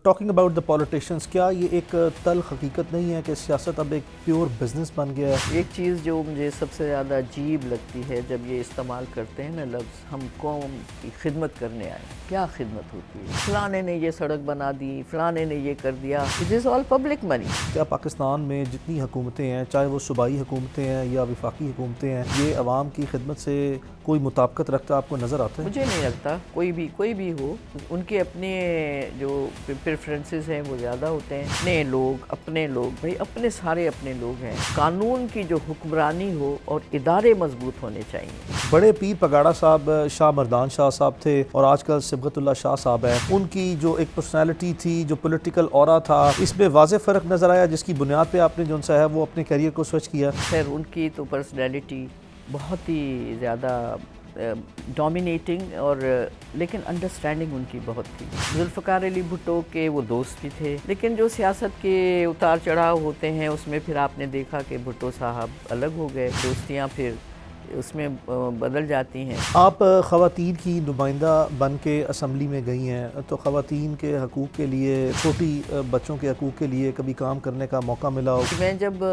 Talking about the politicians, کیا یہ ایک تلخ حقیقت نہیں ہے کہ سیاست اب ایک پیور بزنس بن گیا ہے؟ ایک چیز جو مجھے سب سے زیادہ عجیب لگتی ہے جب یہ استعمال کرتے ہیں نا لفظ، ہم قوم کی خدمت کرنے آئے. کیا خدمت ہوتی ہے؟ فلانے نے یہ سڑک بنا دی، فلانے نے یہ کر دیا. اٹ از آل پبلک منی. کیا پاکستان میں جتنی حکومتیں ہیں، چاہے وہ صوبائی حکومتیں ہیں یا وفاقی حکومتیں ہیں، یہ عوام کی خدمت سے کوئی مطابقت رکھتا آپ کو نظر آتا ہے؟ مجھے نہیں لگتا. کوئی بھی ہو، ان کے اپنے جو پریفرنسز ہیں وہ زیادہ ہوتے ہیں. اپنے لوگ بھائی اپنے سارے اپنے لوگ ہیں. قانون کی جو حکمرانی ہو اور ادارے مضبوط ہونے چاہیے. بڑے پیر پگاڑا صاحب شاہ مردان شاہ صاحب تھے اور آج کل صبغت اللہ شاہ صاحب ہیں. ان کی جو ایک پرسنالٹی تھی، جو پولیٹیکل اورا تھا، اس میں واضح فرق نظر آیا جس کی بنیاد پہ آپ نے جو ہے وہ اپنے کیریئر کو سوئچ کیا. خیر ان کی تو پرسنالٹی بہت ہی زیادہ ڈومینیٹنگ اور لیکن انڈرسٹینڈنگ ان کی بہت تھی. ذوالفقار علی بھٹو کے وہ دوست بھی تھے، لیکن جو سیاست کے اتار چڑھاؤ ہوتے ہیں اس میں پھر آپ نے دیکھا کہ بھٹو صاحب الگ ہو گئے، دوستیاں پھر اس میں بدل جاتی ہیں. آپ خواتین کی نمائندہ بن کے اسمبلی میں گئی ہیں، تو خواتین کے حقوق کے لیے، چھوٹی بچوں کے حقوق کے لیے کبھی کام کرنے کا موقع ملا ہو؟ میں جب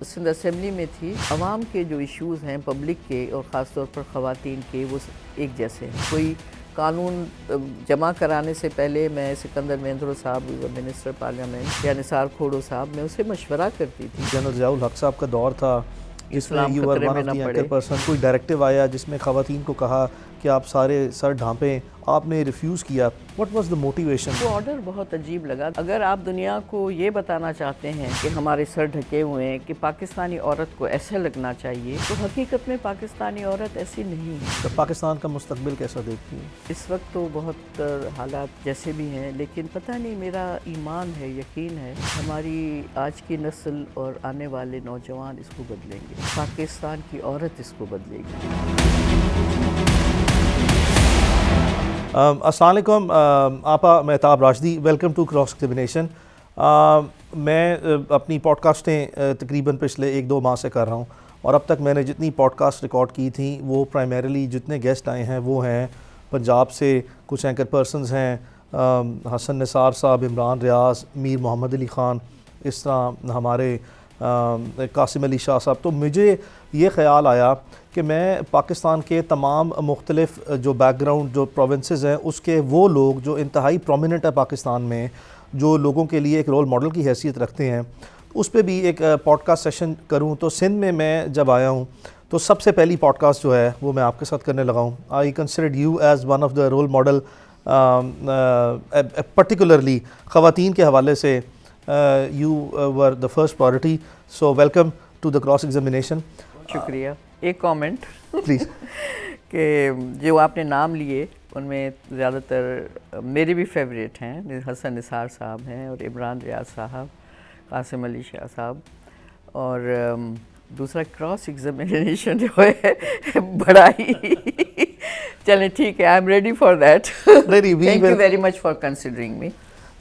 سندھ اسمبلی میں تھی، عوام کے جو ایشوز ہیں پبلک کے اور خاص طور پر خواتین کے، وہ ایک جیسے ہیں. کوئی قانون جمع کرانے سے پہلے میں سکندر مہندرو صاحب منسٹر پارلیمنٹ یا نثار کھوڑو صاحب، میں اسے مشورہ کرتی تھی. جنرل ضیاء الحق صاحب کا دور تھا جس میں you are one of the anchor person. کوئی ڈائریکٹیو آیا جس میں خواتین کو کہا کہ آپ سارے سر ڈھانپیں، آپ نے ریفیوز کیا. What was the motivation? وہ آرڈر بہت عجیب لگا. اگر آپ دنیا کو یہ بتانا چاہتے ہیں کہ ہمارے سر ڈھکے ہوئے ہیں، کہ پاکستانی عورت کو ایسا لگنا چاہیے، تو حقیقت میں پاکستانی عورت ایسی نہیں ہے. تو پاکستان کا مستقبل کیسا دیکھتی ہیں؟ اس وقت تو بہت حالات جیسے بھی ہیں، لیکن پتہ نہیں، میرا ایمان ہے، یقین ہے، ہماری آج کی نسل اور آنے والے نوجوان اس کو بدلیں گے. پاکستان کی عورت اس کو بدلے گی. السلام علیکم. آپا Mahtab Rashdi, welcome to cross examination. میں اپنی پوڈ کاسٹیں تقریباً پچھلے 1-2 ماہ سے کر رہا ہوں، اور اب تک میں نے جتنی پوڈ کاسٹ ریکارڈ کی تھیں وہ پرائمریلی جتنے گیسٹ آئے ہیں وہ ہیں پنجاب سے. کچھ اینکر پرسنز ہیں، حسن نثار صاحب، عمران ریاض، میر محمد علی خان، اس طرح ہمارے قاسم علی شاہ صاحب. تو مجھے یہ خیال آیا کہ میں پاکستان کے تمام مختلف جو بیک گراؤنڈ، جو پروونسز ہیں، اس کے وہ لوگ جو انتہائی پرومیننٹ ہے پاکستان میں، جو لوگوں کے لیے ایک رول ماڈل کی حیثیت رکھتے ہیں، اس پہ بھی ایک پوڈ کاسٹ سیشن کروں. تو سندھ میں جب آیا ہوں تو سب سے پہلی پوڈ کاسٹ جو ہے وہ میں آپ کے ساتھ کرنے لگا ہوں. I considered you as one of the role model, particularly خواتین کے حوالے سے. You were the first priority, so welcome to the cross examination. شکریہ. ایک کامنٹ پلیز. کہ جو آپ نے نام لیے ان میں زیادہ تر میرے بھی فیوریٹ ہیں. حسن نثار صاحب ہیں اور عمران ریاض صاحب، قاسم علی شاہ صاحب. اور دوسرا کراس ایگزامینیشن جو ہے بڑا ہی چلیں ٹھیک ہے. I am ready for that. Thank you very much for considering me.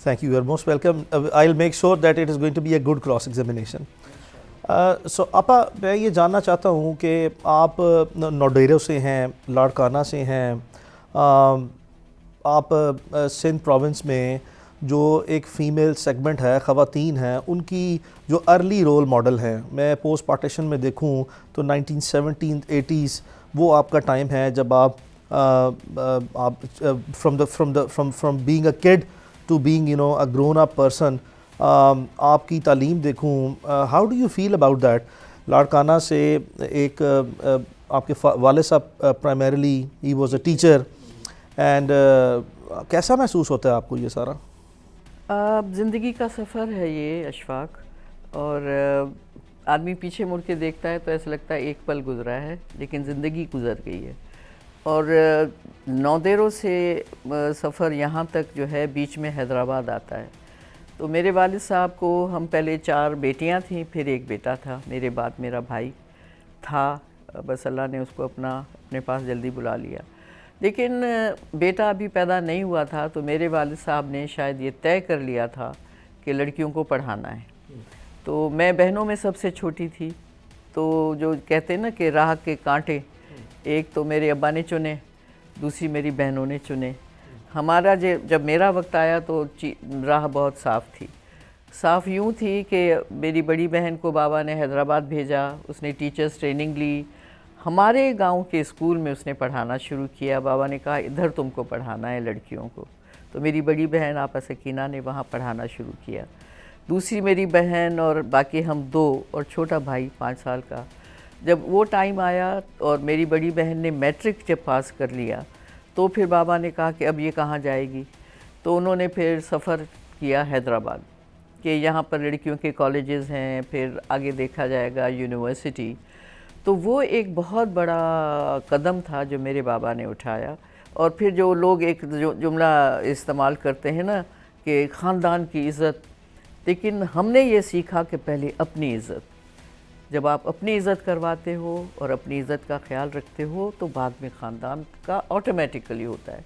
Thank you. You are most welcome. I'll make sure that it is going to be a good cross examination. So آپا، میں یہ جاننا چاہتا ہوں کہ آپ نوڈیرو سے ہیں، لاڑکانہ سے ہیں. آپ سندھ پروونس میں جو ایک فیمیل سیگمنٹ ہے، خواتین ہیں، ان کی جو ارلی رول ماڈل ہیں، میں پوسٹ پارٹیشن میں دیکھوں تو 1970s وہ آپ کا ٹائم ہے جب آپ from being a kid to being a grown up person. آپ کی تعلیم دیکھوں، how do you feel about that? Larkana سے ایک آپ کے والد صاحب پرائمریلی ہی واز اے ٹیچر، اینڈ کیسا محسوس ہوتا ہے آپ کو یہ سارا؟ زندگی کا سفر ہے یہ اشفاق، اور آدمی پیچھے مڑ کے دیکھتا ہے تو ایسا لگتا ہے ایک پل گزرا ہے، لیکن زندگی گزر گئی ہے. اور نودیرو سے سفر یہاں تک جو ہے، بیچ میں حیدرآباد آتا ہے. تو میرے والد صاحب کو ہم پہلے 4 بیٹیاں تھیں، پھر ایک بیٹا تھا. میرے بعد میرا بھائی تھا، بس اللہ نے اس کو اپنے پاس جلدی بلا لیا. لیکن بیٹا ابھی پیدا نہیں ہوا تھا تو میرے والد صاحب نے شاید یہ طے کر لیا تھا کہ لڑکیوں کو پڑھانا ہے. تو میں بہنوں میں سب سے چھوٹی تھی. تو جو کہتے ہیں نا کہ راہ کے کانٹے، ایک تو میرے ابا نے چنے، دوسری میری بہنوں نے چنے. ہمارا جب میرا وقت آیا تو راہ بہت صاف تھی. صاف یوں تھی کہ میری بڑی بہن کو بابا نے حیدرآباد بھیجا, اس نے ٹیچرز ٹریننگ لی, ہمارے گاؤں کے اسکول میں اس نے پڑھانا شروع کیا. بابا نے کہا ادھر تم کو پڑھانا ہے لڑکیوں کو, تو میری بڑی بہن آپا سکینہ نے وہاں پڑھانا شروع کیا. دوسری میری بہن اور باقی ہم 2 اور چھوٹا بھائی 5 سال کا. جب وہ ٹائم آیا اور میری بڑی بہن نے میٹرک جب پاس کر لیا تو پھر بابا نے کہا کہ اب یہ کہاں جائے گی, تو انہوں نے پھر سفر کیا حیدرآباد کہ یہاں پر لڑکیوں کے کالجز ہیں, پھر آگے دیکھا جائے گا یونیورسٹی. تو وہ ایک بہت بڑا قدم تھا جو میرے بابا نے اٹھایا. اور پھر جو لوگ ایک جملہ استعمال کرتے ہیں نا کہ خاندان کی عزت, لیکن ہم نے یہ سیکھا کہ پہلے اپنی عزت. جب آپ اپنی عزت کرواتے ہو اور اپنی عزت کا خیال رکھتے ہو تو بعد میں خاندان کا آٹومیٹیکلی ہوتا ہے.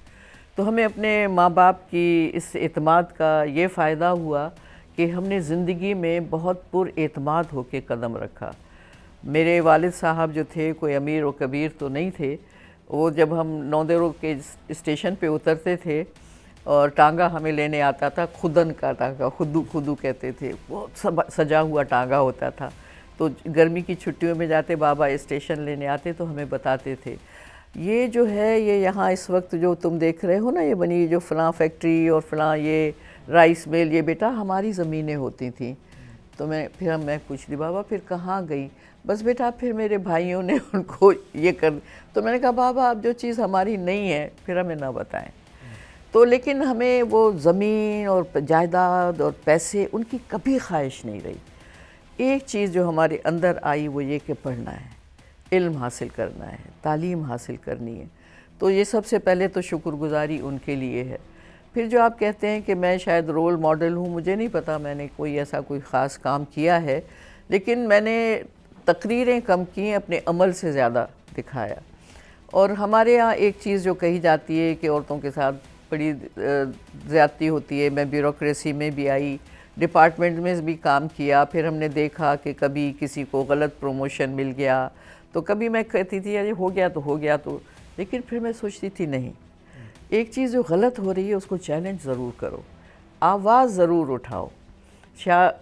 تو ہمیں اپنے ماں باپ کی اس اعتماد کا یہ فائدہ ہوا کہ ہم نے زندگی میں بہت پر اعتماد ہو کے قدم رکھا. میرے والد صاحب جو تھے کوئی امیر و کبیر تو نہیں تھے. وہ جب ہم نوندیرو کے اسٹیشن پہ اترتے تھے اور ٹانگا ہمیں لینے آتا تھا, خودن کا ٹانگا, خودو کہتے تھے, بہت سجا ہوا ٹانگا ہوتا تھا. تو گرمی کی چھٹیوں میں جاتے بابا اسٹیشن لینے آتے تو ہمیں بتاتے تھے یہ جو ہے یہ یہاں اس وقت جو تم دیکھ رہے ہو نا یہ بنی جو فلاں فیکٹری اور فلاں یہ رائس مل, یہ بیٹا ہماری زمینیں ہوتی تھیں. تو پھر میں پوچھتی بابا پھر کہاں گئی؟ بس بیٹا پھر میرے بھائیوں نے ان کو یہ کر. تو میں نے کہا بابا اب جو چیز ہماری نہیں ہے پھر ہمیں نہ بتائیں. تو لیکن ہمیں وہ زمین اور جائیداد اور پیسے ان کی کبھی خواہش نہیں رہی. ایک چیز جو ہمارے اندر آئی وہ یہ کہ پڑھنا ہے, علم حاصل کرنا ہے, تعلیم حاصل کرنی ہے. تو یہ سب سے پہلے تو شکر گزاری ان کے لیے ہے. پھر جو آپ کہتے ہیں کہ میں شاید رول ماڈل ہوں, مجھے نہیں پتا میں نے کوئی ایسا کوئی خاص کام کیا ہے, لیکن میں نے تقریریں کم کی, اپنے عمل سے زیادہ دکھایا. اور ہمارے ہاں ایک چیز جو کہی جاتی ہے کہ عورتوں کے ساتھ بڑی زیادتی ہوتی ہے. میں بیوروکریسی میں بھی آئی, ڈپارٹمنٹ میں بھی کام کیا. پھر ہم نے دیکھا کہ کبھی کسی کو غلط پروموشن مل گیا تو کبھی میں کہتی تھی یار ہو گیا تو ہو گیا تو, لیکن پھر میں سوچتی تھی نہیں, ایک چیز جو غلط ہو رہی ہے اس کو چیلنج ضرور کرو, آواز ضرور اٹھاؤ.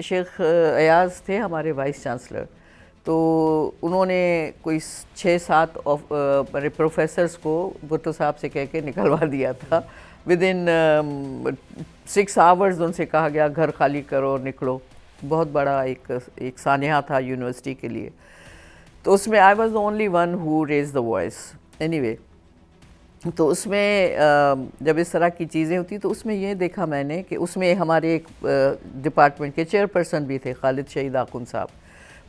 شیخ ایاز تھے ہمارے وائس چانسلر, تو انہوں نے کوئی 6-7 پروفیسرز کو بھٹو صاحب سے کہہ کے نکلوا دیا تھا. ودن 6 آورز ان سے کہا گیا گھر خالی کرو اور نکلو. بہت بڑا ایک سانحہ تھا یونیورسٹی کے لیے. تو اس میں I was the only one who raise the voice. Anyway, تو اس میں جب اس طرح کی چیزیں ہوتی تو اس میں یہ دیکھا میں نے کہ اس میں ہمارے ایک ڈپارٹمنٹ کے چیئر پرسن بھی تھے خالد شہید آخوند صاحب.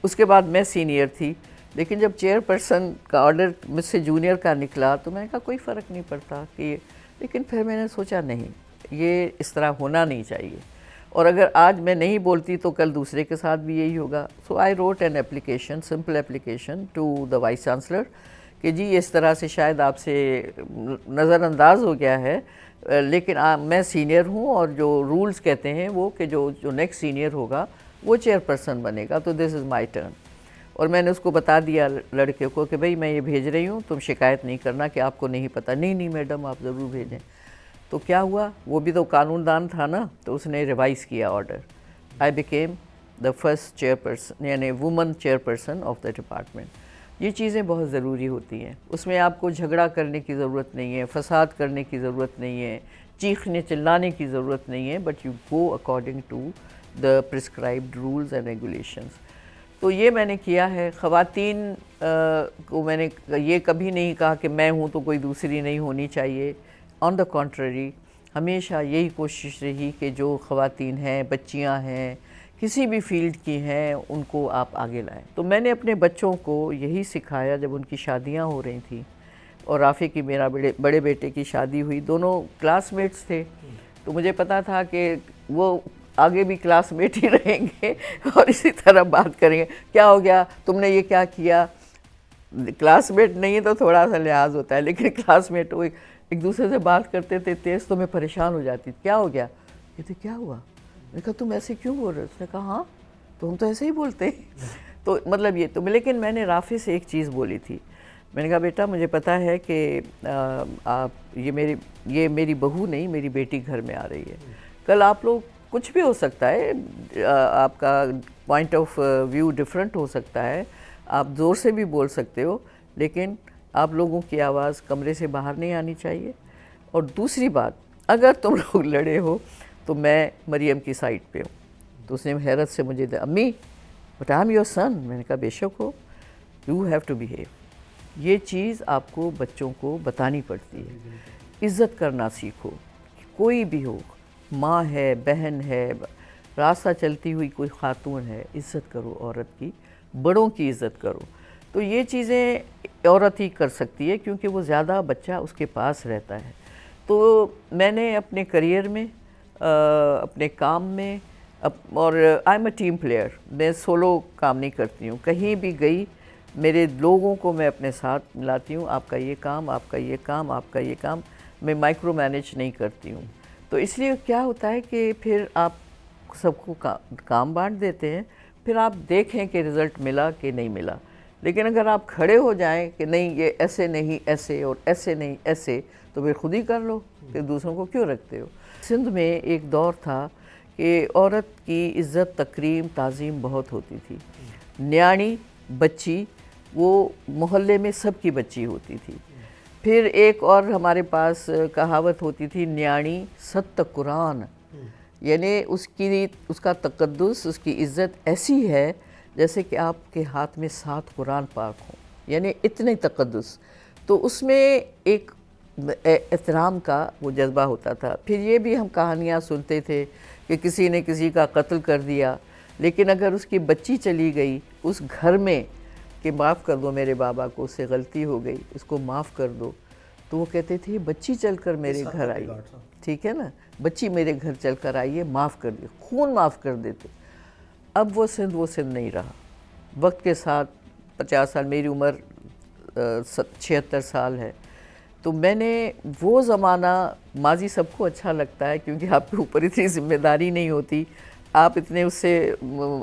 اس کے بعد میں سینئر تھی, لیکن جب چیئر پرسن کا آرڈر مجھ سے جونیئر کا نکلا تو میں نے کہا کوئی فرق نہیں پڑتا کہ, لیکن پھر میں نے سوچا نہیں یہ اس طرح ہونا نہیں چاہیے, اور اگر آج میں نہیں بولتی تو کل دوسرے کے ساتھ بھی یہی ہوگا. So I wrote an application, simple application to the vice chancellor کہ جی اس طرح سے شاید آپ سے نظر انداز ہو گیا ہے, لیکن میں سینئر ہوں اور جو رولز کہتے ہیں وہ کہ جو نیکسٹ سینئر ہوگا وہ چیئر پرسن بنے گا, تو دس از مائی ٹرن. اور میں نے اس کو بتا دیا لڑکے کو کہ بھئی میں یہ بھیج رہی ہوں, تم شکایت نہیں کرنا کہ آپ کو نہیں پتہ. نہیں میڈم آپ ضرور بھیجیں. تو کیا ہوا, وہ بھی تو قانون دان تھا نا, تو اس نے ریوائز کیا order. I became the first chair person, یعنی woman chair person of the department. یہ چیزیں بہت ضروری ہوتی ہیں. اس میں آپ کو جھگڑا کرنے کی ضرورت نہیں ہے, فساد کرنے کی ضرورت نہیں ہے, چیخنے چلانے کی ضرورت نہیں ہے, but you go according to the prescribed rules and regulations. تو یہ میں نے کیا ہے. خواتین کو میں نے یہ کبھی نہیں کہا کہ میں ہوں تو کوئی دوسری نہیں ہونی چاہیے. آن دا کنٹریری ہمیشہ یہی کوشش رہی کہ جو خواتین ہیں, بچیاں ہیں, کسی بھی فیلڈ کی ہیں, ان کو آپ آگے لائیں. تو میں نے اپنے بچوں کو یہی سکھایا جب ان کی شادیاں ہو رہی تھیں, اور رافع کی میرا بڑے بیٹے کی شادی ہوئی, دونوں کلاس میٹس تھے, تو مجھے پتا تھا کہ وہ آگے بھی کلاس میٹ ہی رہیں گے اور اسی طرح بات کریں گے. کیا ہو گیا, تم نے یہ کیا کیا؟ کلاس میٹ نہیں ہے تو تھوڑا سا لحاظ ہوتا ہے, لیکن کلاس میٹ وہ ایک دوسرے سے بات کرتے تھے تیز, تو میں پریشان ہو جاتی. کیا ہو گیا؟ کہتے کیا ہوا؟ میں نے کہا تم ایسے کیوں بول رہے؟ اس نے کہا ہاں تو ہم تو ایسے ہی بولتے ہیں. تو مطلب یہ تو, لیکن میں نے رافع سے ایک چیز بولی تھی, میں نے کہا بیٹا مجھے پتہ ہے کہ آپ یہ میری بہو نہیں میری بیٹی گھر میں آ رہی ہے، کل آپ لوگ کچھ بھی ہو سکتا ہے، آپ کا پوائنٹ آف ویو ڈیفرنٹ ہو سکتا ہے، آپ زور سے بھی بول سکتے ہو، لیکن آپ لوگوں کی آواز کمرے سے باہر نہیں آنی چاہیے. اور دوسری بات، اگر تم لوگ لڑے ہو تو میں مریم کی سائڈ پہ ہوں. تو اس نے حیرت سے مجھے امی but I am your son. میں نے کہا بے شک ہو، یو ہیو ٹو بیہیو. یہ چیز آپ کو بچوں کو بتانی پڑتی ہے. عزت کرنا سیکھو، کوئی بھی ہو، ماں ہے، بہن ہے، راستہ چلتی ہوئی کوئی خاتون ہے، عزت کرو عورت کی، بڑوں کی عزت کرو. تو یہ چیزیں عورت ہی کر سکتی ہے کیونکہ وہ زیادہ بچہ اس کے پاس رہتا ہے. تو میں نے اپنے کریئر میں، اپنے کام میں، اور I am a team player, میں سولو کام نہیں کرتی ہوں. کہیں بھی گئی میرے لوگوں کو میں اپنے ساتھ ملاتی ہوں، آپ کا یہ کام، آپ کا یہ کام، آپ کا یہ کام. میں مائکرو مینیج نہیں کرتی ہوں. تو اس لیے کیا ہوتا ہے کہ پھر آپ سب کو کام بانٹ دیتے ہیں، پھر آپ دیکھیں کہ رزلٹ ملا کہ نہیں ملا. لیکن اگر آپ کھڑے ہو جائیں کہ نہیں یہ ایسے نہیں ایسے اور ایسے نہیں ایسے، تو پھر خود ہی کر لو، پھر دوسروں کو کیوں رکھتے ہو. سندھ میں ایک دور تھا کہ عورت کی عزت تکریم تعظیم بہت ہوتی تھی. نیاڑی بچی وہ محلے میں سب کی بچی ہوتی تھی. پھر ایک اور ہمارے پاس کہاوت ہوتی تھی، نیاڑی ست قرآن، یعنی اس کا تقدس، اس کی عزت ایسی ہے جیسے کہ آپ کے ہاتھ میں 7 قرآن پاک ہوں، یعنی اتنے تقدس. تو اس میں ایک احترام کا وہ جذبہ ہوتا تھا. پھر یہ بھی ہم کہانیاں سنتے تھے کہ کسی نے کسی کا قتل کر دیا، لیکن اگر اس کی بچی چلی گئی اس گھر میں کہ معاف کر دو میرے بابا کو، اس سے غلطی ہو گئی، اس کو معاف کر دو، تو وہ کہتے تھے بچی چل کر میرے گھر آئی، ٹھیک ہے نا، بچی میرے گھر چل کر آئی ہے، معاف کر دے، خون معاف کر دیتے. اب وہ سندھ نہیں رہا. وقت کے ساتھ 50 سال، میری عمر 76 سال ہے، تو میں نے وہ زمانہ، ماضی سب کو اچھا لگتا ہے کیونکہ آپ کے اوپر اتنی ذمہ داری نہیں ہوتی، آپ اتنے اس سے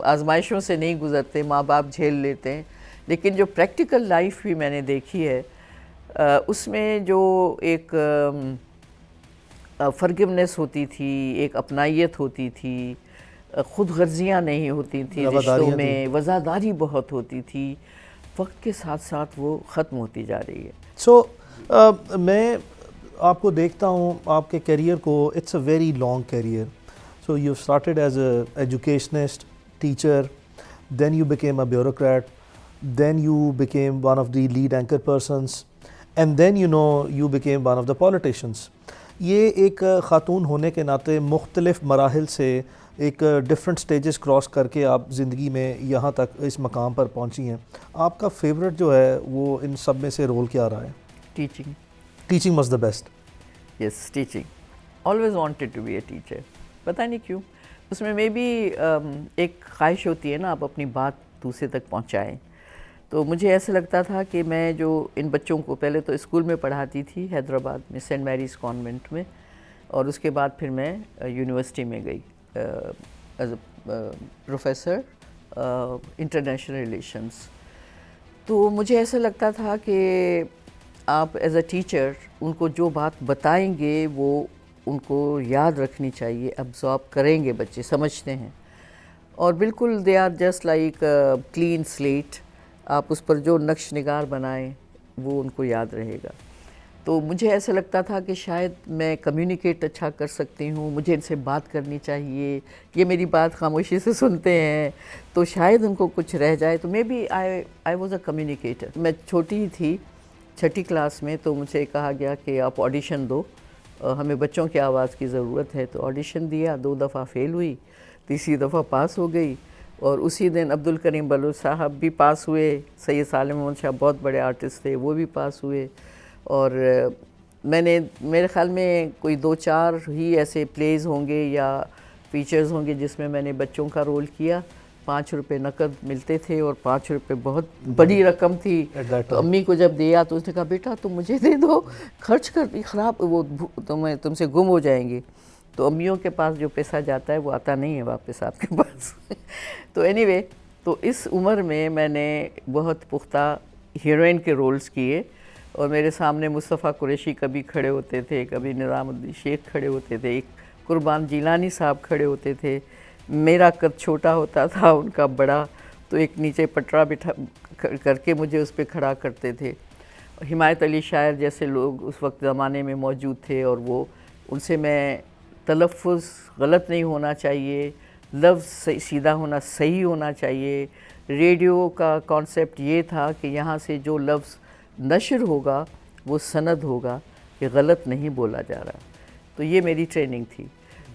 آزمائشوں سے نہیں گزرتے، ماں باپ جھیل لیتے ہیں. لیکن جو پریکٹیکل لائف بھی میں نے دیکھی ہے، اس میں جو ایک فرگیونیس ہوتی تھی، ایک اپنائیت ہوتی تھی، خود غرضیاں نہیں ہوتی تھیں رشتوں میں، وفاداری بہت ہوتی تھی. وقت کے ساتھ ساتھ وہ ختم ہوتی جا رہی ہے. سو میں آپ کو دیکھتا ہوں، آپ کے کیریئر کو، it's a very long career. So you started as a educationist, teacher, then you became a bureaucrat, then you became one of the lead anchor persons, and then you became one of the politicians. یہ ایک خاتون ہونے کے ناطے مختلف مراحل سے ایک ڈفرینٹ سٹیجز کراس کر کے آپ زندگی میں یہاں تک اس مقام پر پہنچی ہیں. آپ کا فیوریٹ جو ہے وہ ان سب میں سے رول کیا رہا ہے؟ Teaching. Teaching was the best. Yes, teaching. Always wanted to be a teacher. پتہ نہیں کیوں، اس میں بھی ایک خواہش ہوتی ہے نا آپ اپنی بات دوسرے تک پہنچائیں. تو مجھے ایسا لگتا تھا کہ میں جو ان بچوں کو پہلے تو اسکول میں پڑھاتی تھی حیدرآباد میں سینٹ میریز کانوینٹ میں، اور اس کے بعد پھر میں یونیورسٹی میں گئی as a professor international relations. تو مجھے ایسا لگتا تھا کہ آپ ایز اے ٹیچر ان کو جو بات بتائیں گے وہ ان کو یاد رکھنی چاہیے، ابزارب کریں گے، بچے سمجھتے ہیں، اور بالکل they are just like clean slate. آپ اس پر جو نقش نگار بنائیں وہ ان کو یاد رہے گا. تو مجھے ایسا لگتا تھا کہ شاید میں کمیونیکیٹ اچھا کر سکتی ہوں، مجھے ان سے بات کرنی چاہیے، یہ میری بات خاموشی سے سنتے ہیں تو شاید ان کو کچھ رہ جائے. تو maybe I was a communicator. میں چھوٹی ہی تھی، 6ٹھی کلاس میں، تو مجھے کہا گیا کہ آپ آڈیشن دو، ہمیں بچوں کی آواز کی ضرورت ہے. تو آڈیشن دیا، 2 دفعہ فیل ہوئی، تیسری دفعہ پاس ہو گئی. اور اسی دن عبدالکریم بلوچ صاحب بھی پاس ہوئے، سید سالم محمد شاہ بہت بڑے آرٹسٹ تھے، وہ بھی پاس ہوئے. اور میں نے، میرے خیال میں کوئی 2-4 ہی ایسے پلیز ہوں گے یا فیچرز ہوں گے جس میں نے بچوں کا رول کیا. 5 روپے نقد ملتے تھے اور 5 روپے بہت بڑی رقم تھی. تو امی کو جب دیا تو اس نے کہا بیٹا تم مجھے دے دو، خرچ کر دی، خراب وہ تم سے گم ہو جائیں گے. تو امیوں کے پاس جو پیسہ جاتا ہے وہ آتا نہیں ہے واپس آپ کے پاس. تو اینی وے، تو اس عمر میں نے بہت پختہ ہیروئن کے رولز کیے، اور میرے سامنے مصطفیٰ قریشی کبھی کھڑے ہوتے تھے، کبھی نظام الدین شیخ کھڑے ہوتے تھے، ایک قربان جیلانی صاحب کھڑے ہوتے تھے، میرا قد چھوٹا ہوتا تھا، ان کا بڑا، تو ایک نیچے پٹرا بٹھا کر کے مجھے اس پہ کھڑا کرتے تھے۔ حمایت علی شاعر جیسے لوگ اس وقت زمانے میں موجود تھے، اور وہ ان سے میں تلفظ غلط نہیں ہونا چاہیے، لفظ سیدھا ہونا، صحیح ہونا چاہیے۔ ریڈیو کا کانسیپٹ یہ تھا کہ یہاں سے جو لفظ نشر ہوگا وہ سند ہوگا کہ غلط نہیں بولا جا رہا۔ تو یہ میری ٹریننگ تھی۔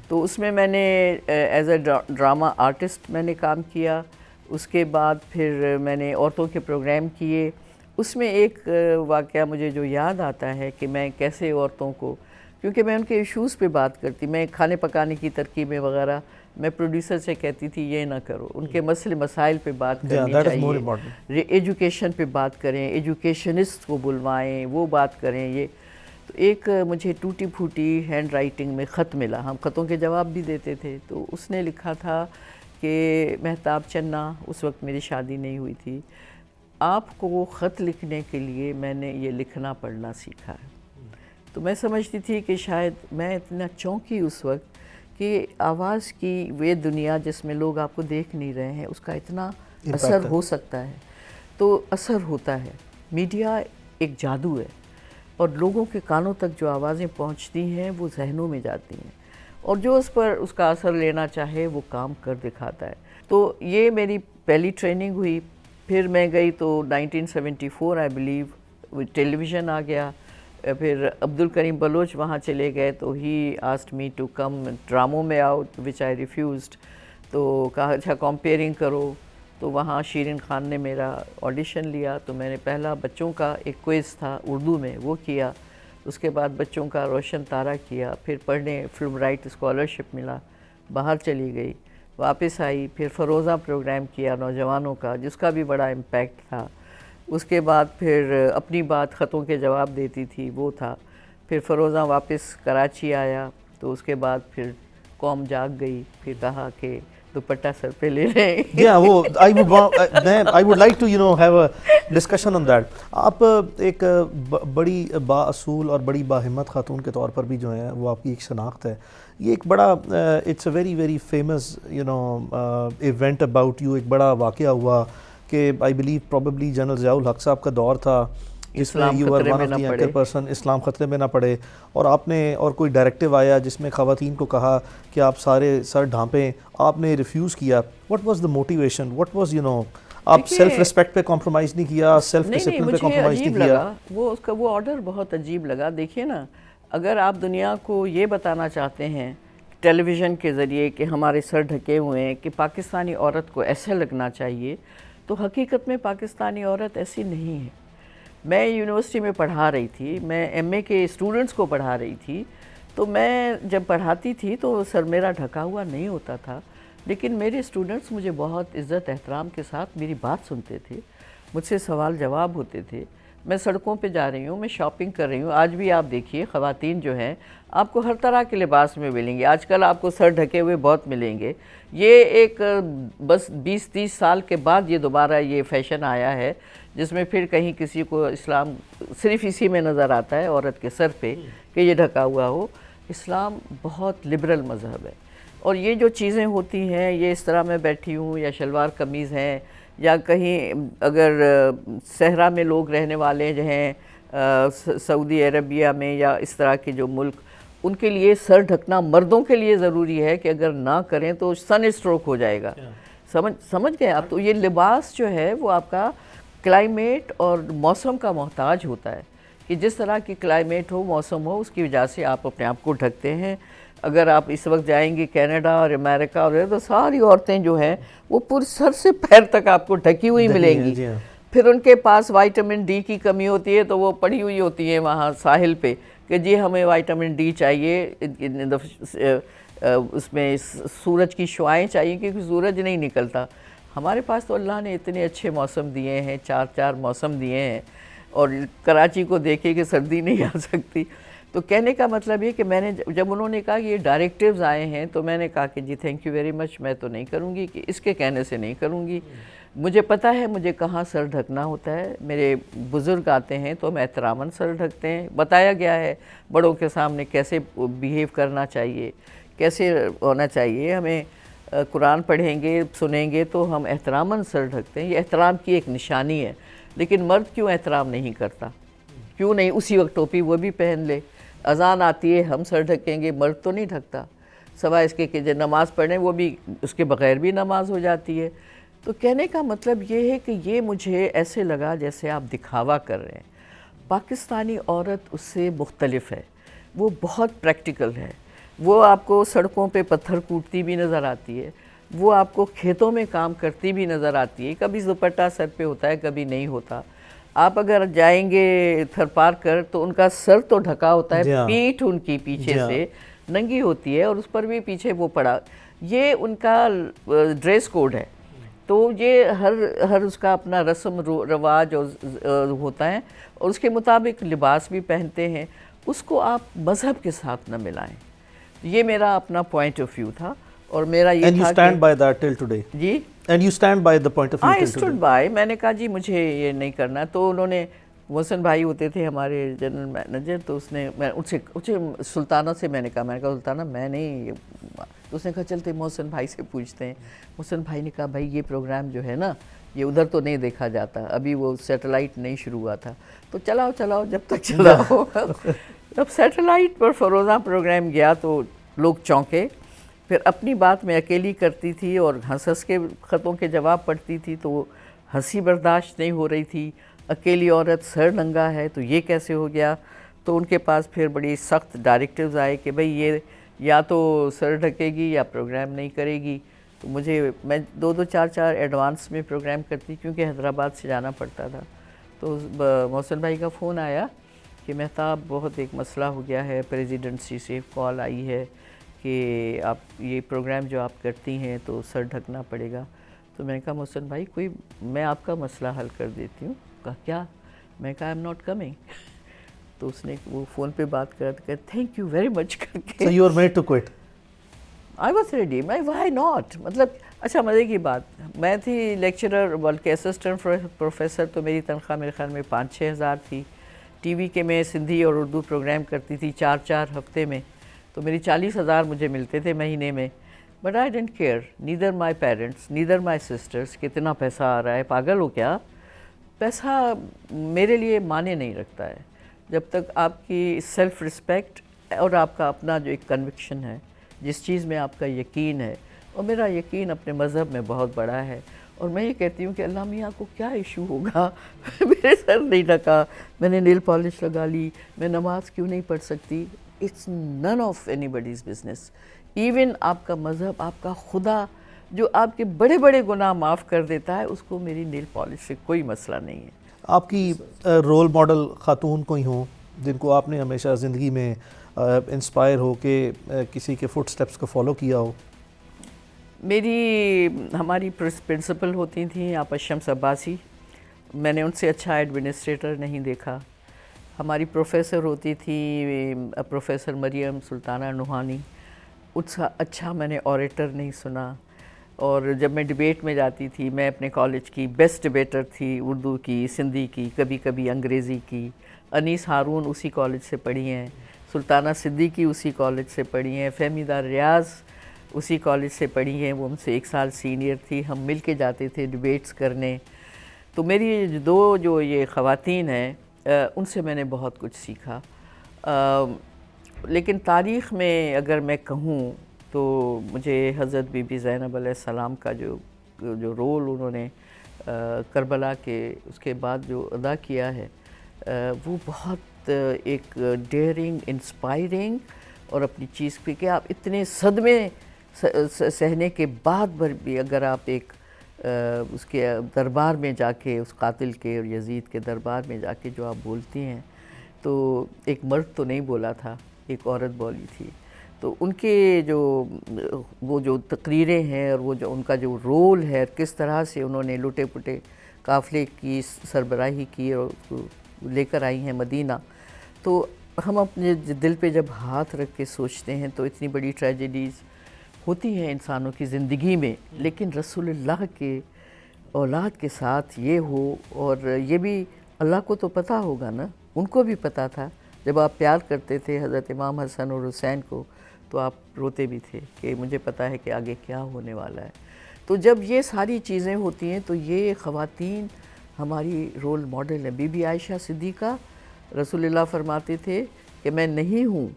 تو اس میں نے ایز اے ڈرامہ آرٹسٹ میں نے کام کیا۔ اس کے بعد پھر میں نے عورتوں کے پروگرام کیے۔ اس میں ایک واقعہ مجھے جو یاد آتا ہے کہ میں کیسے عورتوں کو، کیونکہ میں ان کے ایشوز پہ بات کرتی، میں کھانے پکانے کی ترکیبیں وغیرہ میں پروڈیوسر سے کہتی تھی یہ نہ کرو، ان کے مسئلے مسائل پہ بات کرنی چاہیے، ایجوکیشن پہ بات کریں، ایجوکیشنسٹ کو بلوائیں، وہ بات کریں۔ یہ تو ایک مجھے ٹوٹی پھوٹی ہینڈ رائٹنگ میں خط ملا، ہم خطوں کے جواب بھی دیتے تھے، تو اس نے لکھا تھا کہ مہتاب چنا، اس وقت میری شادی نہیں ہوئی تھی، آپ کو خط لکھنے کے لیے میں نے یہ لکھنا پڑھنا سیکھا ہے۔ تو میں سمجھتی تھی کہ شاید میں اتنا چونکی اس وقت کہ آواز کی وہ دنیا جس میں لوگ آپ کو دیکھ نہیں رہے ہیں، اس کا اتنا اثر ہو سکتا ہے۔ تو اثر ہوتا ہے، میڈیا ایک جادو ہے، اور لوگوں کے کانوں تک جو آوازیں پہنچتی ہیں وہ ذہنوں میں جاتی ہیں، اور جو اس پر اس کا اثر لینا چاہے وہ کام کر دکھاتا ہے۔ تو یہ میری پہلی ٹریننگ ہوئی۔ پھر میں گئی تو 1974 آئی بلیو ٹیلی ویژن آ گیا۔ پھر عبد الکریم بلوچ وہاں چلے گئے، تو ہی آسکڈ می ٹو کم ڈراموں میں آؤٹ وچ آئی ریفیوزڈ۔ تو کہا اچھا کمپیئرنگ کرو، تو وہاں شیرین خان نے میرا آڈیشن لیا، تو میں نے پہلا بچوں کا ایک کوئز تھا اردو میں وہ کیا، اس کے بعد بچوں کا روشن تارا کیا، پھر پڑھنے فلم رائٹ اسکالرشپ ملا، باہر چلی گئی، واپس آئی، پھر فروزہ پروگرام کیا نوجوانوں کا، جس کا بھی بڑا امپیکٹ تھا۔ اس کے بعد پھر اپنی بات خطوں کے جواب دیتی تھی، وہ تھا۔ پھر فروزہ واپس کراچی آیا، تو اس کے بعد پھر قوم جاگ گئی، پھر کہا کہ دوپٹہ سر پہ لے رہے ہیں۔ I would like to have a discussion on that. آپ ایک بڑی با اصول اور بڑی باہمت خاتون کے طور پر بھی جو ہیں وہ آپ کی ایک شناخت ہے۔ یہ ایک بڑا it's a very very famous event about you, ایک بڑا واقعہ ہوا کہ I believe probably general Zia ul-Haq صاحب کا دور تھا، جس میں you are one of the anchor person, اسلام خطرے میں نہ پڑے، اور آپ نے اور کوئی ڈائریکٹیو آیا جس میں خواتین کو کہا کہ آپ سارے سر ڈھانپیں، آپ نے ریفیوز کیا۔ What was the motivation? What was آپ سیلف ریسپیکٹ پہ کمپرومائز نہیں کیا، سیلف ڈسپلن پہ کمپرومائز نہیں کیا؟ وہ اس کا وہ آرڈر بہت عجیب لگا۔ دیکھیے نا، اگر آپ دنیا کو یہ بتانا چاہتے ہیں ٹیلی ویژن کے ذریعے کہ ہمارے سر ڈھکے ہوئے ہیں، کہ پاکستانی عورت کو ایسا لگنا چاہیے، تو حقیقت میں پاکستانی عورت ایسی نہیں ہے۔ میں یونیورسٹی میں پڑھا رہی تھی، میں ایم اے کے اسٹوڈنٹس کو پڑھا رہی تھی، تو میں جب پڑھاتی تھی تو سر میرا ڈھکا ہوا نہیں ہوتا تھا، لیکن میرے اسٹوڈنٹس مجھے بہت عزت احترام کے ساتھ میری بات سنتے تھے، مجھ سے سوال جواب ہوتے تھے۔ میں سڑکوں پہ جا رہی ہوں، میں شاپنگ کر رہی ہوں، آج بھی آپ دیکھیے خواتین جو ہیں آپ کو ہر طرح کے لباس میں ملیں گے، آج کل آپ کو سر ڈھکے ہوئے بہت ملیں گے۔ یہ ایک بس 20-30 سال کے بعد یہ دوبارہ یہ فیشن آیا ہے، جس میں پھر کہیں کسی کو اسلام صرف اسی میں نظر آتا ہے عورت کے سر پہ کہ یہ ڈھکا ہوا ہو۔ اسلام بہت لبرل مذہب ہے، اور یہ جو چیزیں ہوتی ہیں، یہ اس طرح میں بیٹھی ہوں یا شلوار قمیض ہیں، یا کہیں اگر صحرا میں لوگ رہنے والے جو ہیں سعودی عربیہ میں یا اس طرح کے جو ملک، ان کے لیے سر ڈھکنا مردوں کے لیے ضروری ہے کہ اگر نہ کریں تو سن اسٹروک ہو جائے گا۔ سمجھ گئے آپ؟ تو یہ لباس جو ہے وہ آپ کا کلائمیٹ اور موسم کا محتاج ہوتا ہے، کہ جس طرح کی کلائمیٹ ہو، موسم ہو، اس کی وجہ سے آپ اپنے آپ کو ڈھکتے ہیں۔ اگر آپ اس وقت جائیں گے کینیڈا اور امریکہ اور تو ساری عورتیں جو ہیں وہ پورے سر سے پیر تک آپ کو ڈھکی ہوئی ملیں گی۔ پھر ان کے پاس وائٹامن ڈی کی کمی ہوتی ہے، تو وہ پڑی ہوئی ہوتی ہیں وہاں ساحل پہ کہ جی ہمیں وائٹامن ڈی چاہیے، اس میں سورج کی شعائیں چاہیے کیونکہ سورج نہیں نکلتا۔ ہمارے پاس تو اللہ نے اتنے اچھے موسم دیے ہیں، 4 موسم دیے ہیں، اور کراچی کو دیکھے کہ سردی نہیں آ سکتی۔ تو کہنے کا مطلب یہ کہ میں نے جب انہوں نے کہا کہ یہ ڈائریکٹیوز آئے ہیں تو میں نے کہا کہ جی تھینک یو ویری مچ، میں تو نہیں کروں گی، کہ اس کے کہنے سے نہیں کروں گی. مجھے پتہ ہے مجھے کہاں سر ڈھکنا ہوتا ہے. میرے بزرگ آتے ہیں تو ہم احتراماً سر ڈھکتے ہیں. بتایا گیا ہے بڑوں کے سامنے کیسے بیہیو کرنا چاہیے، کیسے ہونا چاہیے. ہمیں قرآن پڑھیں گے سنیں گے تو ہم احتراماً سر ڈھکتے ہیں. یہ احترام کی ایک نشانی ہے. لیکن مرد کیوں احترام نہیں کرتا؟ کیوں نہیں اسی وقت ٹوپی وہ بھی پہن لے؟ اذان آتی ہے ہم سر ڈھکیں گے، مرد تو نہیں ڈھکتا. سوائے اس کے کہ جو نماز پڑھیں وہ بھی اس کے بغیر بھی نماز ہو جاتی ہے. تو کہنے کا مطلب یہ ہے کہ یہ مجھے ایسے لگا جیسے آپ دکھاوا کر رہے ہیں. پاکستانی عورت اس سے مختلف ہے. وہ بہت پریکٹیکل ہے. وہ آپ کو سڑکوں پہ پتھر کوٹتی بھی نظر آتی ہے. وہ آپ کو کھیتوں میں کام کرتی بھی نظر آتی ہے. کبھی دوپٹہ سر پہ ہوتا ہے، کبھی نہیں ہوتا. آپ اگر جائیں گے تھر پار کر تو ان کا سر تو ڈھکا ہوتا ہے، پیٹھ ان کی پیچھے سے ننگی ہوتی ہے اور اس پر بھی پیچھے وہ پڑا. یہ ان کا ڈریس کوڈ ہے. تو یہ ہر اس کا اپنا رسم رواج ہوتا ہے اور اس کے مطابق لباس بھی پہنتے ہیں. اس کو آپ مذہب کے ساتھ نہ ملائیں. یہ میرا اپنا پوائنٹ آف ویو تھا اور میرا یہ تھا And you stand by that till today. G And you stand by the point of view I till today. stood by. میں نے کہا جی مجھے یہ نہیں کرنا. تو انہوں نے محسن بھائی ہوتے تھے ہمارے جنرل مینیجر، تو اس نے ان سے سلطانہ سے میں نے کہا سلطانہ میں نہیں. تو اس نے کہا چلتے محسن بھائی سے پوچھتے ہیں. محسن بھائی نے کہا بھائی یہ پروگرام جو ہے نا یہ ادھر تو نہیں دیکھا جاتا، ابھی وہ سیٹلائٹ نہیں شروع ہوا تھا، تو چلاؤ جب تک چلاؤ. جب سیٹلائٹ پر فروزہ پروگرام گیا تو لوگ چونکے. پھر اپنی بات میں اکیلی کرتی تھی اور ہنس کے خطوں کے جواب پڑھتی تھی تو وہ ہنسی برداشت نہیں ہو رہی تھی. اکیلی عورت سر ننگا ہے تو یہ کیسے ہو گیا؟ تو ان کے پاس پھر بڑی سخت ڈائریکٹیوز آئے کہ بھئی یہ یا تو سر ڈھکے گی یا پروگرام نہیں کرے گی. تو میں 2-4 ایڈوانس میں پروگرام کرتی کیونکہ حیدرآباد سے جانا پڑتا تھا. تو محسن بھائی کا فون آیا کہ مہتاب بہت ایک مسئلہ ہو گیا ہے، پریزیڈنسی سے کال آئی ہے کہ آپ یہ پروگرام جو آپ کرتی ہیں تو سر ڈھکنا پڑے گا. تو میں نے کہا محسن بھائی میں آپ کا مسئلہ حل کر دیتی ہوں. کہا کیا؟ میں کہا آئی ایم ناٹ کمنگ. تو اس نے وہ فون پہ بات کر کہ تھینک یو ویری مچ کر کے. So you were made to quit. I was ready. Why not? مطلب اچھا مزے کی بات، میں تھی لیکچرر بلکہ اسسٹنٹ پروفیسر، تو میری تنخواہ میرے خیال میں 5-6 ہزار تھی. ٹی وی کے میں سندھی اور اردو پروگرام کرتی تھی 4 ہفتے میں، تو میری 40,000 مجھے ملتے تھے مہینے میں. But I didn't care, neither my parents neither my sisters. کتنا پیسہ آ رہا ہے، پاگل ہو کیا؟ پیسہ میرے لیے معنی نہیں رکھتا ہے جب تک آپ کی سیلف رسپیکٹ اور آپ کا اپنا جو ایک کنوکشن ہے، جس چیز میں آپ کا یقین ہے. اور میرا یقین اپنے مذہب میں بہت بڑا ہے. اور میں یہ کہتی ہوں کہ اللہ میاں کو کیا ایشو ہوگا؟ میرے سر نہیں ڈھکا، میں نے نیل پالش لگا لی، میں نماز کیوں نہیں پڑھ سکتی؟ It's none of anybody's business. Even آپ کا مذہب، آپ کا خدا جو آپ کے بڑے بڑے گناہ معاف کر دیتا ہے، اس کو میری نیل پالش سے کوئی مسئلہ نہیں ہے. آپ کی رول ماڈل خاتون کوئی ہوں جن کو آپ نے ہمیشہ زندگی میں انسپائر ہو کے کسی کے فٹ سٹیپس کو فالو کیا ہو؟ ہماری پرنسپل ہوتی تھیں آپا شمس عباسی. میں نے ان سے اچھا ایڈمنسٹریٹر نہیں دیکھا. ہماری پروفیسر ہوتی تھی پروفیسر مریم سلطانہ نوحانی. اچھا میں نے اوریٹر نہیں سنا. اور جب میں ڈبیٹ میں جاتی تھی، میں اپنے کالج کی بیسٹ ڈبیٹر تھی، اردو کی، سندھی کی، کبھی کبھی انگریزی کی. انیس ہارون اسی کالج سے پڑھی ہیں، سلطانہ صدیقی اسی کالج سے پڑھی ہیں، فہمیدہ ریاض اسی کالج سے پڑھی ہیں. وہ ہم سے 1 سال سینئر تھی. ہم مل کے جاتے تھے ڈبیٹس کرنے. تو میری جو یہ خواتین ہیں ان سے میں نے بہت کچھ سیکھا. لیکن تاریخ میں اگر میں کہوں تو مجھے حضرت بی بی زینب علیہ السلام کا جو رول انہوں نے کربلا کے اس کے بعد جو ادا کیا ہے، وہ بہت ایک ڈیئرنگ، انسپائرنگ، اور اپنی چیز پہ کہ آپ اتنے صدمے سہنے کے بعد بھی اگر آپ ایک اس کے دربار میں جا کے، اس قاتل کے اور یزید کے دربار میں جا کے جو آپ بولتی ہیں، تو ایک مرد تو نہیں بولا تھا، ایک عورت بولی تھی. تو ان کے وہ جو تقریریں ہیں اور وہ جو ان کا جو رول ہے، کس طرح سے انہوں نے لٹے پٹے قافلے کی سربراہی کی اور لے کر آئی ہیں مدینہ. تو ہم اپنے دل پہ جب ہاتھ رکھ کے سوچتے ہیں تو اتنی بڑی ٹریجڈیز ہوتی ہیں انسانوں کی زندگی میں، لیکن رسول اللہ کے اولاد کے ساتھ یہ ہو، اور یہ بھی اللہ کو تو پتہ ہوگا نا، ان کو بھی پتہ تھا جب آپ پیار کرتے تھے حضرت امام حسن اور حسین کو تو آپ روتے بھی تھے کہ مجھے پتہ ہے کہ آگے کیا ہونے والا ہے۔ تو جب یہ ساری چیزیں ہوتی ہیں تو یہ خواتین ہماری رول ماڈل ہیں۔ بی بی عائشہ صدیقہ، رسول اللہ فرماتے تھے کہ میں نہیں ہوں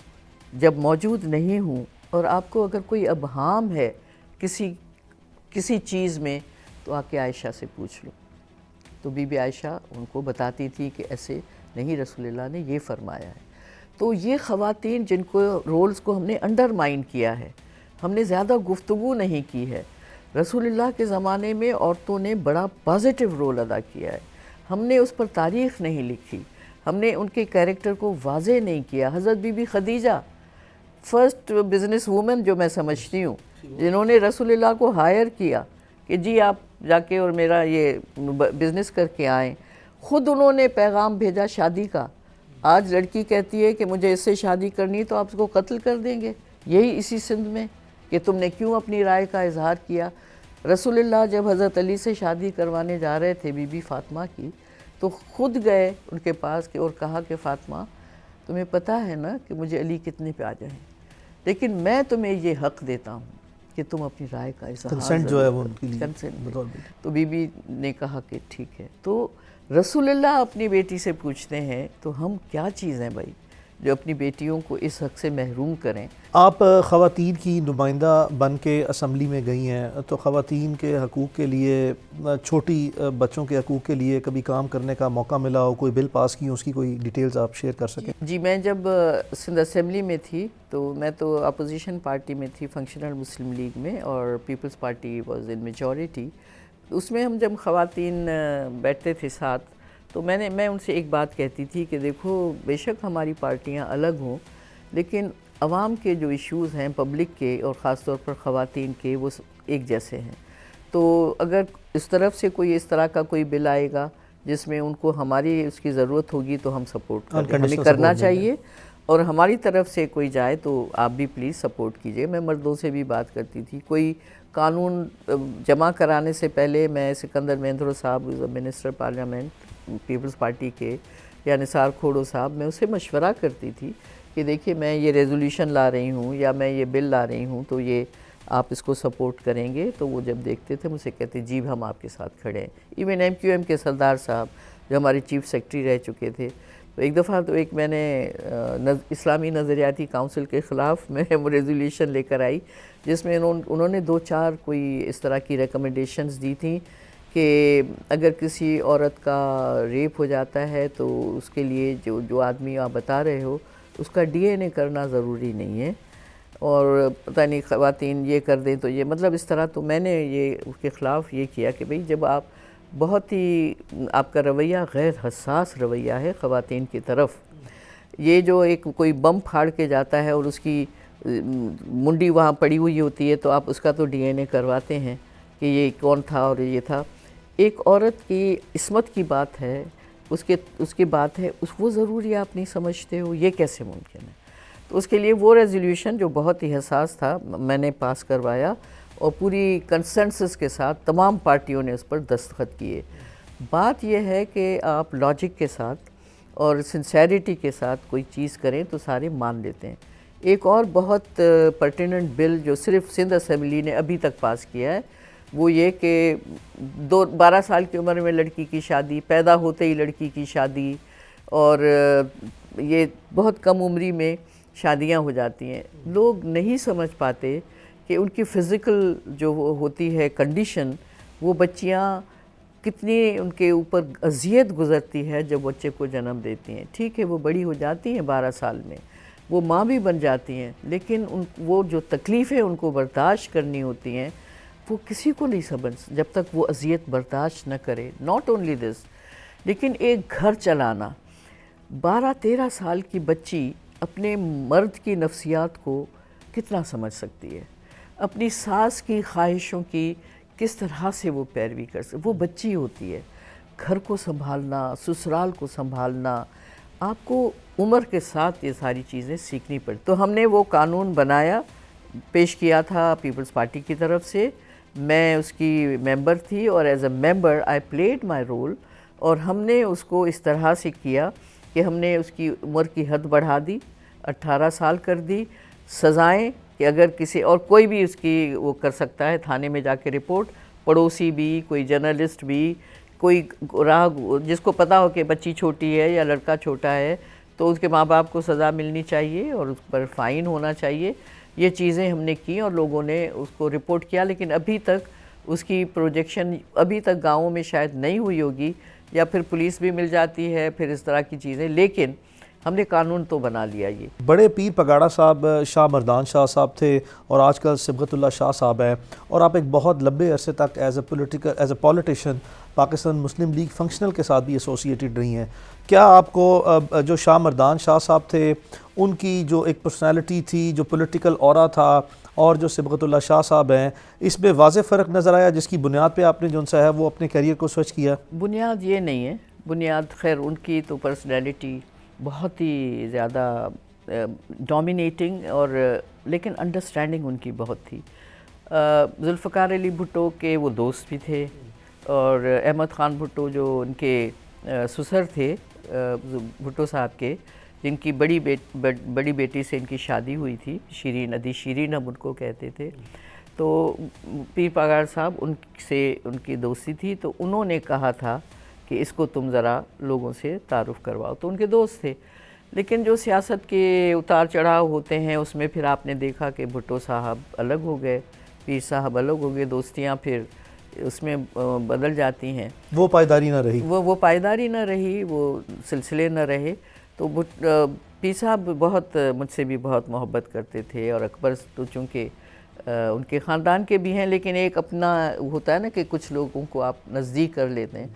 جب موجود نہیں ہوں، اور آپ کو اگر کوئی ابہام ہے کسی چیز میں تو آ کے عائشہ سے پوچھ لو۔ تو بی بی عائشہ ان کو بتاتی تھی کہ ایسے نہیں، رسول اللہ نے یہ فرمایا ہے۔ تو یہ خواتین جن کو رولز کو ہم نے انڈرمائن کیا ہے، ہم نے زیادہ گفتگو نہیں کی ہے۔ رسول اللہ کے زمانے میں عورتوں نے بڑا پازیٹیو رول ادا کیا ہے، ہم نے اس پر تاریخ نہیں لکھی، ہم نے ان کے کیریکٹر کو واضح نہیں کیا۔ حضرت بی بی خدیجہ فرسٹ بزنس وومن جو میں سمجھتی ہوں، جنہوں نے رسول اللہ کو ہائر کیا کہ جی آپ جا کے اور میرا یہ بزنس کر کے آئیں، خود انہوں نے پیغام بھیجا شادی کا۔ آج لڑکی کہتی ہے کہ مجھے اس سے شادی کرنی تو آپ اس کو قتل کر دیں گے، یہی اسی سندھ میں، کہ تم نے کیوں اپنی رائے کا اظہار کیا۔ رسول اللہ جب حضرت علی سے شادی کروانے جا رہے تھے بی بی فاطمہ کی، تو خود گئے ان کے پاس اور کہا کہ فاطمہ تمہیں پتہ ہے نا کہ مجھے علی کتنے پہ آ جائیں، لیکن میں تمہیں یہ حق دیتا ہوں کہ تم اپنی رائے کا اظہار کنسنٹ جو ہے وہ ان کے لیے کنسنٹ۔ تو بی بی نے کہا کہ ٹھیک ہے۔ تو رسول اللہ اپنی بیٹی سے پوچھتے ہیں تو ہم کیا چیز ہیں بھائی جو اپنی بیٹیوں کو اس حق سے محروم کریں۔ آپ خواتین کی نمائندہ بن کے اسمبلی میں گئی ہیں، تو خواتین کے حقوق کے لیے، چھوٹی بچوں کے حقوق کے لیے کبھی کام کرنے کا موقع ملا ہو، کوئی بل پاس کی، اس کی کوئی ڈیٹیلز آپ شیئر کر سکیں؟ جی، میں جب سندھ اسمبلی میں تھی تو میں تو اپوزیشن پارٹی میں تھی، فنکشنل مسلم لیگ میں، اور Peoples Party was in majority. اس میں ہم جب خواتین بیٹھتے تھے ساتھ تو میں ان سے ایک بات کہتی تھی کہ دیکھو بے شک ہماری پارٹیاں الگ ہوں، لیکن عوام کے جو ایشوز ہیں پبلک کے، اور خاص طور پر خواتین کے، وہ ایک جیسے ہیں۔ تو اگر اس طرف سے کوئی اس طرح کا کوئی بل آئے گا جس میں ان کو ہماری اس کی ضرورت ہوگی تو ہم سپورٹ کریں گے، ہمیں کرنا چاہیے، اور ہماری طرف سے کوئی جائے تو آپ بھی پلیز سپورٹ کیجئے۔ میں مردوں سے بھی بات کرتی تھی، کوئی قانون جمع کرانے سے پہلے میں سکندر مہندرو صاحب منسٹر پارلیمنٹ پیپلز پارٹی کے، یا نثار کھوڑو صاحب، میں اسے مشورہ کرتی تھی کہ دیکھیے میں یہ ریزولوشن لا رہی ہوں یا میں یہ بل لا رہی ہوں تو یہ آپ اس کو سپورٹ کریں گے؟ تو وہ جب دیکھتے تھے مجھ سے کہتے جی ہم آپ کے ساتھ کھڑے ہیں۔ ایون ایم کیو ایم کے سردار صاحب جو ہمارے چیف سیکرٹری رہ چکے تھے، تو ایک دفعہ تو میں نے اسلامی نظریاتی کونسل کے خلاف میں وہ ریزولوشن لے کر آئی جس میں انہوں نے 2-4 کوئی اس طرح کی ریکمنڈیشنز دی تھیں کہ اگر کسی عورت کا ریپ ہو جاتا ہے تو اس کے لیے جو آدمی آپ بتا رہے ہو اس کا ڈی این اے کرنا ضروری نہیں ہے، اور پتہ نہیں خواتین یہ کر دیں تو یہ مطلب اس طرح۔ تو میں نے یہ اس کے خلاف یہ کیا کہ بھئی جب آپ بہت ہی آپ کا رویہ غیر حساس رویہ ہے خواتین کی طرف، یہ جو ایک کوئی بم پھاڑ کے جاتا ہے اور اس کی منڈی وہاں پڑی ہوئی ہوتی ہے تو آپ اس کا تو ڈی این اے کرواتے ہیں کہ یہ کون تھا اور یہ تھا۔ ایک عورت کی عصمت کی بات ہے، اس کی بات ہے، وہ ضروری آپ نہیں سمجھتے ہو، یہ کیسے ممکن ہے؟ تو اس کے لیے وہ ریزولوشن جو بہت ہی حساس تھا میں نے پاس کروایا، اور پوری کنسنسس کے ساتھ تمام پارٹیوں نے اس پر دستخط کیے۔ بات یہ ہے کہ آپ لاجک کے ساتھ اور سنسیریٹی کے ساتھ کوئی چیز کریں تو سارے مان لیتے ہیں۔ ایک اور بہت پرٹیننٹ بل جو صرف سندھ اسمبلی نے ابھی تک پاس کیا ہے وہ یہ کہ 12 سال کی عمر میں لڑکی کی شادی، پیدا ہوتے ہی لڑکی کی شادی، اور یہ بہت کم عمری میں شادیاں ہو جاتی ہیں۔ لوگ نہیں سمجھ پاتے کہ ان کی فزیکل جو ہوتی ہے کنڈیشن، وہ بچیاں کتنی ان کے اوپر اذیت گزرتی ہے جب بچے کو جنم دیتی ہیں۔ ٹھیک ہے وہ بڑی ہو جاتی ہیں 12 سال میں، وہ ماں بھی بن جاتی ہیں، لیکن وہ جو تکلیفیں ان کو برداشت کرنی ہوتی ہیں وہ کسی کو نہیں سمجھ جب تک وہ اذیت برداشت نہ کرے۔ ناٹ اونلی دس، لیکن ایک گھر چلانا، 12-13 سال کی بچی اپنے مرد کی نفسیات کو کتنا سمجھ سکتی ہے، اپنی ساس کی خواہشوں کی کس طرح سے وہ پیروی کر سکتی، وہ بچی ہوتی ہے۔ گھر کو سنبھالنا، سسرال کو سنبھالنا، آپ کو عمر کے ساتھ یہ ساری چیزیں سیکھنی پڑتی. تو ہم نے وہ قانون بنایا, پیش کیا تھا پیپلز پارٹی کی طرف سے, میں اس کی ممبر تھی اور as a member I played my role, اور ہم نے اس کو اس طرح سے کیا کہ ہم نے اس کی عمر کی حد بڑھا دی, 18 سال کر دی. سزائیں کہ اگر کسی اور کوئی بھی اس کی وہ کر سکتا ہے تھانے میں جا کے رپورٹ, پڑوسی بھی, کوئی جرنلسٹ بھی, کوئی راہ جس کو پتہ ہو کہ بچی چھوٹی ہے یا لڑکا چھوٹا ہے تو اس کے ماں باپ کو سزا ملنی چاہیے اور اس پر فائن ہونا چاہیے. یہ چیزیں ہم نے کی اور لوگوں نے اس کو رپورٹ کیا, لیکن ابھی تک اس کی پروجیکشن ابھی تک گاؤں میں شاید نہیں ہوئی ہوگی, یا پھر پولیس بھی مل جاتی ہے, پھر اس طرح کی چیزیں. لیکن ہم نے قانون تو بنا لیا. یہ بڑے پیر پگاڑا صاحب شاہ مردان شاہ صاحب تھے اور آج کل صبغت اللہ شاہ صاحب ہیں, اور آپ ایک بہت لمبے عرصے تک as a politician Pakistan Muslim league functional کے ساتھ بھی ایسوسیٹڈ رہی ہیں. کیا آپ کو جو شاہ مردان شاہ صاحب تھے ان کی جو ایک پرسنالٹی تھی, جو پولیٹیکل اورا تھا, اور جو صبغت اللہ شاہ صاحب ہیں, اس میں واضح فرق نظر آیا جس کی بنیاد پہ آپ نے جو ہے وہ اپنے کیریئر کو سوئچ کیا؟ بنیاد یہ نہیں ہے, بنیاد خیر ان کی تو پرسنالٹی بہت ہی زیادہ ڈومینیٹنگ, اور لیکن انڈرسٹینڈنگ ان کی بہت تھی. ذوالفقار علی بھٹو کے وہ دوست بھی تھے, اور احمد خان بھٹو جو ان کے سسر تھے بھٹو صاحب کے, جن کی بڑی بیٹی سے ان کی شادی ہوئی تھی, شیرین ادی شیرین ہم ان کو کہتے تھے. تو پیر پگاڑ صاحب ان سے ان کی دوستی تھی, تو انہوں نے کہا تھا کہ اس کو تم ذرا لوگوں سے تعارف کرواؤ. تو ان کے دوست تھے, لیکن جو سیاست کے اتار چڑھاؤ ہوتے ہیں اس میں پھر آپ نے دیکھا کہ بھٹو صاحب الگ ہو گئے, پیر صاحب الگ ہو گئے, دوستیاں پھر اس میں بدل جاتی ہیں. وہ پائیداری نہ رہی, وہ پائیداری نہ رہی, وہ سلسلے نہ رہے. تو پیر صاحب بہت مجھ سے بھی بہت محبت کرتے تھے, اور اکبر تو چونکہ ان کے خاندان کے بھی ہیں, لیکن ایک اپنا ہوتا ہے نا کہ کچھ لوگوں کو آپ نزدیک کر لیتے ہیں.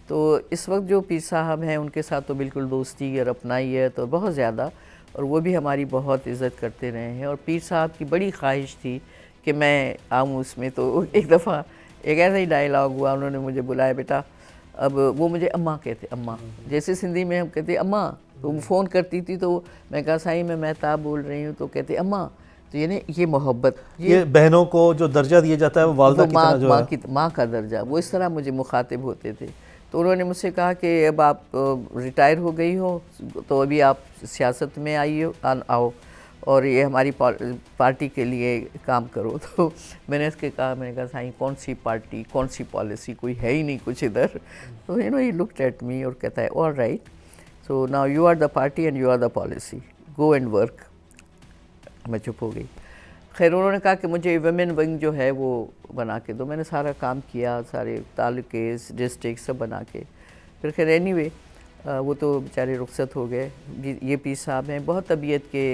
تو اس وقت جو پیر صاحب ہیں ان کے ساتھ تو بالکل دوستی اور اپنائیت اور بہت زیادہ, اور وہ بھی ہماری بہت عزت کرتے رہے ہیں. اور پیر صاحب کی بڑی خواہش تھی کہ میں آؤں اس میں. تو ایک دفعہ ایک ایسا ہی ڈائلاگ ہوا, انہوں نے مجھے بلایا, بیٹا اب وہ مجھے اماں کہتے, اماں جیسے سندھی میں ہم کہتے اماں, تو وہ فون کرتی تھی تو میں کہا سائیں میں مہتاب بول رہی ہوں, تو کہتے اماں. تو یعنی یہ محبت, یہ بہنوں کو جو درجہ دیا جاتا ہے وہ والدہ کی طرح جو ہے, ماں کا درجہ, وہ اس طرح مجھے مخاطب ہوتے تھے. تو انہوں نے مجھ سے کہا کہ اب آپ ریٹائر ہو گئی ہو تو ابھی آپ سیاست میں آؤ اور یہ ہماری پارٹی کے لیے کام کرو. تو میں نے اس کے کہا, میں نے کہا سائیں کون سی پارٹی, کون سی پالیسی, کوئی ہے ہی نہیں کچھ ادھر. تو ہی لکڈ ایٹ می اور کہتا ہے all right, so now you are the party and you are the policy, go and work. میں چپ ہو گئی. خیر انہوں نے کہا کہ مجھے ویمن ونگ جو ہے وہ بنا کے دو. میں نے سارا کام کیا, سارے تعلقے ڈسٹرکٹ سب بنا کے. پھر خیر اینی وے وہ تو بیچارے رخصت ہو گئے. یہ پیر صاحب ہیں بہت طبیعت کے,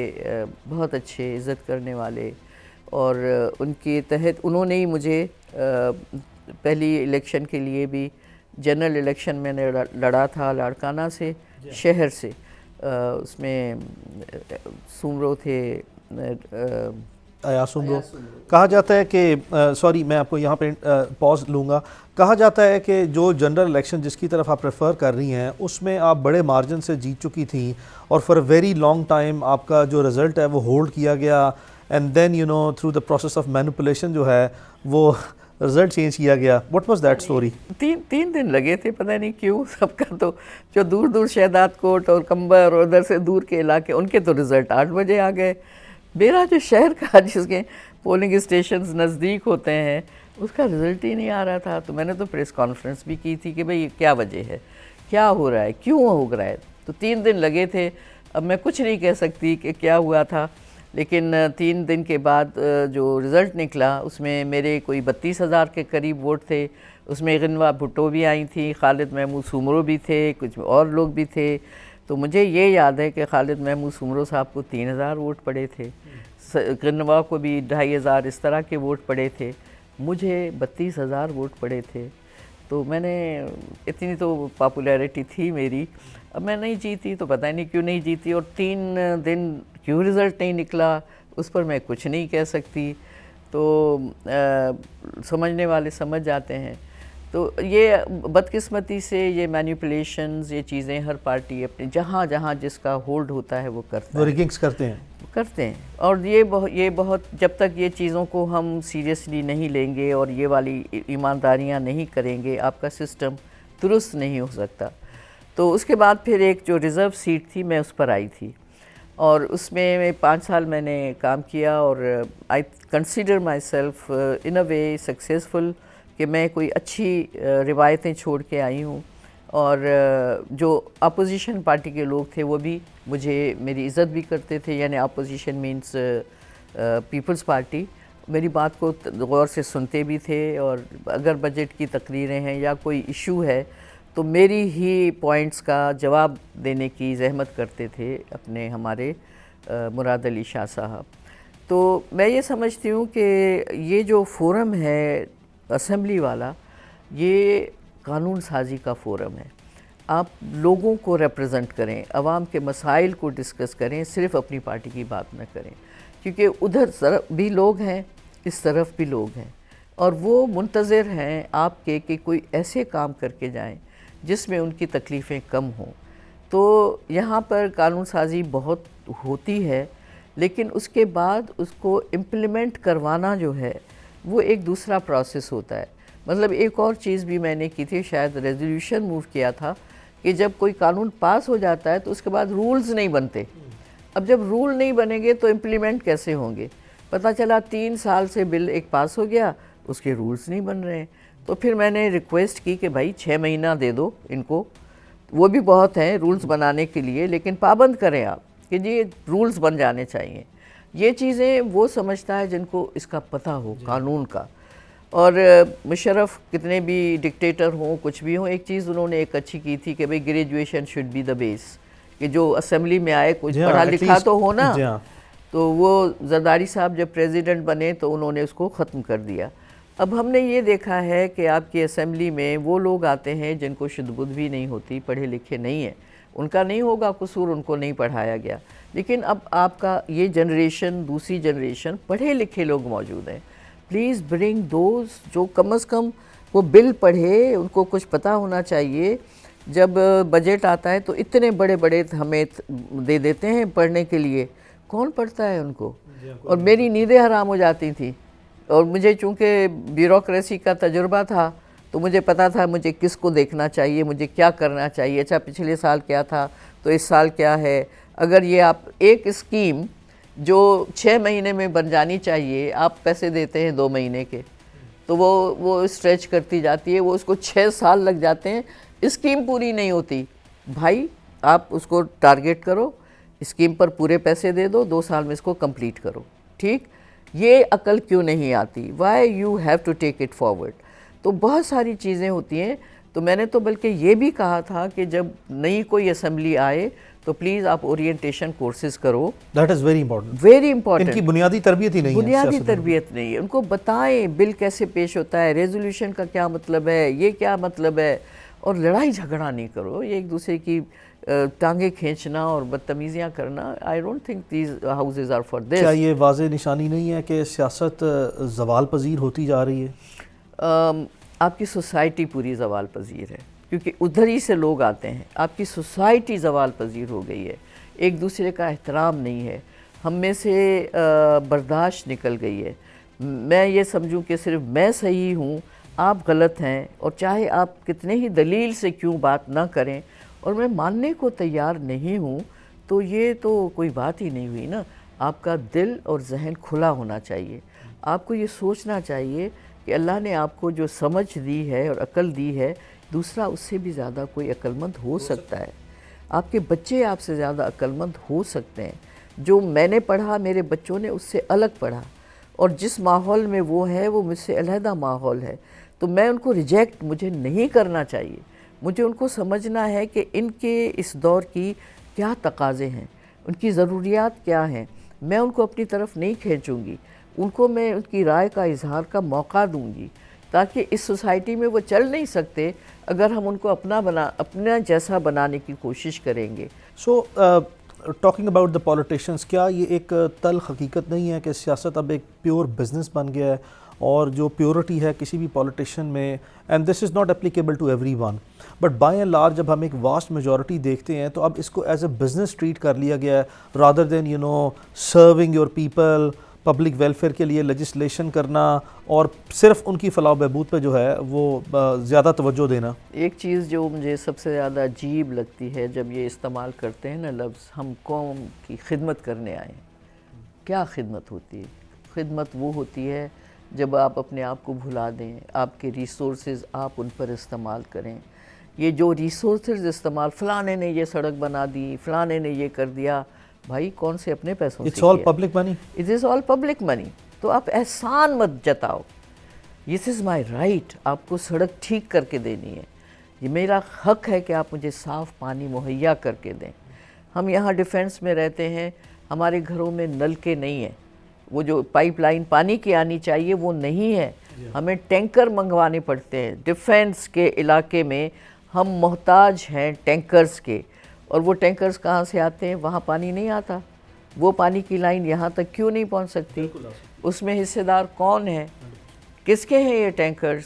بہت اچھے, عزت کرنے والے, اور ان کے تحت انہوں نے ہی مجھے پہلی الیکشن کے لیے بھی, جنرل الیکشن میں نے لڑا تھا لاڑکانہ سے, شہر سے. اس میں سومرو تھے, سومرو. کہا جاتا ہے کہ سوری میں آپ کو یہاں پہ پاز لوں گا, کہا جاتا ہے کہ جو جنرل الیکشن جس کی طرف آپ ریفر کر رہی ہیں اس میں آپ بڑے مارجن سے جیت چکی تھیں, اور for a very long time آپ کا جو رزلٹ ہے وہ ہولڈ کیا گیا, and then you know through the process of manipulation جو ہے وہ رزلٹ چینج کیا گیا. What was that story? تین دن لگے تھے, پتہ نہیں کیوں. سب کا تو جو دور دور شہداد کوٹ اور کمبر اور ادھر سے دور کے علاقے, ان کے تو رزلٹ 8 بجے آ گئے. میرا جو شہر کا جس کے پولنگ اسٹیشنز نزدیک ہوتے ہیں اس کا رزلٹ ہی نہیں آ رہا تھا. تو میں نے تو پریس کانفرنس بھی کی تھی کہ بھئی یہ کیا وجہ ہے, کیا ہو رہا ہے, کیوں ہو رہا ہے. تو 3 دن لگے تھے. اب میں کچھ نہیں کہہ سکتی کہ کیا ہوا تھا, لیکن 3 دن کے بعد جو رزلٹ نکلا اس میں میرے کوئی 32,000 کے قریب ووٹ تھے. اس میں غنوہ بھٹو بھی آئی تھیں, خالد محمود سومرو بھی تھے, کچھ اور لوگ بھی تھے. تو مجھے یہ یاد ہے کہ خالد محمود سومرو صاحب کو 3,000 ووٹ پڑے تھے, غنوہ کو بھی 2,500 اس طرح کے ووٹ پڑے تھے, مجھے 32,000 ووٹ پڑے تھے. تو میں نے اتنی تو پاپولیرٹی تھی میری. اب میں نہیں جیتی تو پتہ نہیں کیوں نہیں جیتی, اور 3 دن کیوں رزلٹ نہیں نکلا اس پر میں کچھ نہیں کہہ سکتی. تو سمجھنے والے سمجھ جاتے ہیں. تو یہ بدقسمتی سے یہ مینیپولیشنز، یہ چیزیں ہر پارٹی اپنے جہاں جہاں جس کا ہولڈ ہوتا ہے وہ کرتا وہ ہے، ریگنگز کرتے ہیں اور یہ بہت جب تک یہ چیزوں کو ہم سیریسلی نہیں لیں گے اور یہ والی ایمانداریاں نہیں کریں گے، آپ کا سسٹم درست نہیں ہو سکتا. تو اس کے بعد پھر ایک جو ریزرو سیٹ تھی میں اس پر آئی تھی، اور اس میں 5 سال میں نے کام کیا، اور I consider my self in a way successful کہ میں کوئی اچھی روایتیں چھوڑ کے آئی ہوں، اور جو اپوزیشن پارٹی کے لوگ تھے وہ بھی مجھے میری عزت بھی کرتے تھے، یعنی اپوزیشن مینس پیپلز پارٹی، میری بات کو غور سے سنتے بھی تھے، اور اگر بجٹ کی تقریریں ہیں یا کوئی ایشو ہے تو میری ہی پوائنٹس کا جواب دینے کی زحمت کرتے تھے اپنے ہمارے مراد علی شاہ صاحب. تو میں یہ سمجھتی ہوں کہ یہ جو فورم ہے اسمبلی والا، یہ قانون سازی کا فورم ہے. آپ لوگوں کو ریپرزنٹ کریں، عوام کے مسائل کو ڈسکس کریں، صرف اپنی پارٹی کی بات نہ کریں، کیونکہ ادھر بھی لوگ ہیں، اس طرف بھی لوگ ہیں، اور وہ منتظر ہیں آپ کے کہ کوئی ایسے کام کر کے جائیں جس میں ان کی تکلیفیں کم ہوں. تو یہاں پر قانون سازی بہت ہوتی ہے، لیکن اس کے بعد اس کو امپلیمنٹ کروانا جو ہے وہ ایک دوسرا پروسیس ہوتا ہے. مطلب ایک اور چیز بھی میں نے کی تھی، شاید ریزولوشن موو کیا تھا، کہ جب کوئی قانون پاس ہو جاتا ہے تو اس کے بعد رولز نہیں بنتے. اب جب رول نہیں بنیں گے تو امپلیمنٹ کیسے ہوں گے؟ پتہ چلا 3 سال سے بل ایک پاس ہو گیا، اس کے رولز نہیں بن رہے ہیں. تو پھر میں نے ریکویسٹ کی کہ بھائی 6 مہینہ دے دو ان کو، وہ بھی بہت ہیں رولز بنانے کے لیے، لیکن پابند کریں آپ کہ جی رولز بن جانے چاہیے. یہ چیزیں وہ سمجھتا ہے جن کو اس کا پتہ ہو قانون کا. اور مشرف کتنے بھی ڈکٹیٹر ہوں، کچھ بھی ہوں، ایک چیز انہوں نے ایک اچھی کی تھی کہ بھئی گریجویشن شوڈ بی دا بیس، کہ جو اسمبلی میں آئے کچھ پڑھا لکھا تو ہونا. تو وہ زرداری صاحب جب پریزیڈنٹ بنے تو انہوں نے اس کو ختم کر دیا. اب ہم نے یہ دیکھا ہے کہ آپ کی اسمبلی میں وہ لوگ آتے ہیں جن کو شد بدھ بھی نہیں ہوتی، پڑھے لکھے نہیں ہیں، ان کا نہیں ہوگا قصور، ان کو نہیں پڑھایا گیا. لیکن اب آپ کا یہ جنریشن، دوسری جنریشن، پڑھے لکھے لوگ موجود ہیں. پلیز برنگ دوز جو کم از کم وہ بل پڑھے، ان کو کچھ پتہ ہونا چاہیے. جب بجٹ آتا ہے تو اتنے بڑے بڑے ہمیں دے دیتے ہیں پڑھنے کے لیے، کون پڑھتا ہے ان کو؟ اور میری نیندیں حرام ہو جاتی تھیں. اور مجھے چونکہ بیوروکریسی کا تجربہ تھا تو مجھے پتا تھا مجھے کس کو دیکھنا چاہیے، مجھے کیا کرنا چاہیے. اچھا پچھلے سال کیا تھا تو اس سال کیا ہے. اگر یہ آپ ایک اسکیم جو 6 مہینے میں بن جانی چاہیے، آپ پیسے دیتے ہیں 2 مہینے کے، تو وہ اسٹریچ کرتی جاتی ہے، وہ اس کو 6 سال لگ جاتے ہیں، اسکیم پوری نہیں ہوتی. بھائی آپ اس کو ٹارگیٹ کرو، اسکیم پر پورے پیسے دے دو، 2 سال میں اس کو کمپلیٹ کرو. ٹھیک، یہ عقل کیوں نہیں آتی؟ Why you have to take it forward. تو بہت ساری چیزیں ہوتی ہیں. تو میں نے تو بلکہ یہ بھی کہا تھا کہ جب نئی کوئی اسمبلی آئے تو پلیز آپ اورینٹیشن کورسز کرو. That is very important. Very important. ان کی بنیادی تربیت ہی نہیں ہے. بنیادی تربیت نہیں ہے. ان کو بتائیں بل کیسے پیش ہوتا ہے، ریزولوشن کا کیا مطلب ہے، یہ کیا مطلب ہے. اور لڑائی جھگڑا نہیں کرو، یہ ایک دوسرے کی ٹانگیں کھینچنا اور بدتمیزیاں کرنا. I don't think these houses are for this. کیا یہ واضح نشانی نہیں ہے کہ سیاست زوال پذیر ہوتی جا رہی ہے؟ آپ کی سوسائٹی پوری زوال پذیر ہے، کیونکہ ادھر ہی سے لوگ آتے ہیں. آپ کی سوسائٹی زوال پذیر ہو گئی ہے، ایک دوسرے کا احترام نہیں ہے، ہم میں سے برداشت نکل گئی ہے. میں یہ سمجھوں کہ صرف میں صحیح ہوں، آپ غلط ہیں، اور چاہے آپ کتنے ہی دلیل سے کیوں بات نہ کریں اور میں ماننے کو تیار نہیں ہوں، تو یہ تو کوئی بات ہی نہیں ہوئی نا. آپ کا دل اور ذہن کھلا ہونا چاہیے. آپ کو یہ سوچنا چاہیے کہ اللہ نے آپ کو جو سمجھ دی ہے اور عقل دی ہے، دوسرا اس سے بھی زیادہ کوئی عقل مند ہو سکتا ہے. آپ کے بچے آپ سے زیادہ عقل مند ہو سکتے ہیں. جو میں نے پڑھا میرے بچوں نے اس سے الگ پڑھا، اور جس ماحول میں وہ ہے وہ مجھ سے علیحدہ ماحول ہے. تو میں ان کو ریجیکٹ مجھے نہیں کرنا چاہیے. مجھے ان کو سمجھنا ہے کہ ان کے اس دور کی کیا تقاضے ہیں، ان کی ضروریات کیا ہیں. میں ان کو اپنی طرف نہیں کھینچوں گی، ان کو میں ان کی رائے کا اظہار کا موقع دوں گی، تاکہ اس سوسائٹی میں وہ چل نہیں سکتے اگر ہم ان کو اپنا جیسا بنانے کی کوشش کریں گے. So talking about the politicians, کیا یہ ایک تلخ حقیقت نہیں ہے کہ سیاست اب ایک پیور بزنس بن گیا ہے اور جو پیورٹی ہے کسی بھی پولیٹیشین میں، and this is not applicable to everyone, but by and large جب ہم ایک واسٹ میجورٹی دیکھتے ہیں تو اب اس کو ایز اے بزنس ٹریٹ کر لیا گیا ہے rather than serving your people, public welfare کے لیے لیجسلیشن کرنا اور صرف ان کی فلاح و بہبود پہ جو ہے وہ زیادہ توجہ دینا۔ ایک چیز جو مجھے سب سے زیادہ عجیب لگتی ہے جب یہ استعمال کرتے ہیں نا لفظ، ہم قوم کی خدمت کرنے آئے ہیں۔ کیا خدمت ہوتی ہے؟ خدمت وہ ہوتی ہے جب آپ اپنے آپ کو بھلا دیں، آپ کے ریسورسز آپ ان پر استعمال کریں۔ یہ جو ریسورسز استعمال، فلانے نے یہ سڑک بنا دی، فلانے نے یہ کر دیا، بھائی کون سے اپنے پیسوں سے it's all public money, it is all public money. تو آپ احسان مت جتاؤ، دس از مائی رائٹ، آپ کو سڑک ٹھیک کر کے دینی ہے، یہ میرا حق ہے کہ آپ مجھے صاف پانی مہیا کر کے دیں۔ ہم یہاں ڈیفینس میں رہتے ہیں، ہمارے گھروں میں نلکے نہیں ہیں، وہ جو پائپ لائن پانی کی آنی چاہیے وہ نہیں ہے، ہمیں ٹینکر منگوانے پڑتے ہیں۔ ڈیفینس کے علاقے میں ہم محتاج ہیں ٹینکرز کے، اور وہ ٹینکرز کہاں سے آتے ہیں؟ وہاں پانی نہیں آتا، وہ پانی کی لائن یہاں تک کیوں نہیں پہنچ سکتی؟ اس میں حصے دار کون ہے؟ کس کے ہیں یہ ٹینکرز؟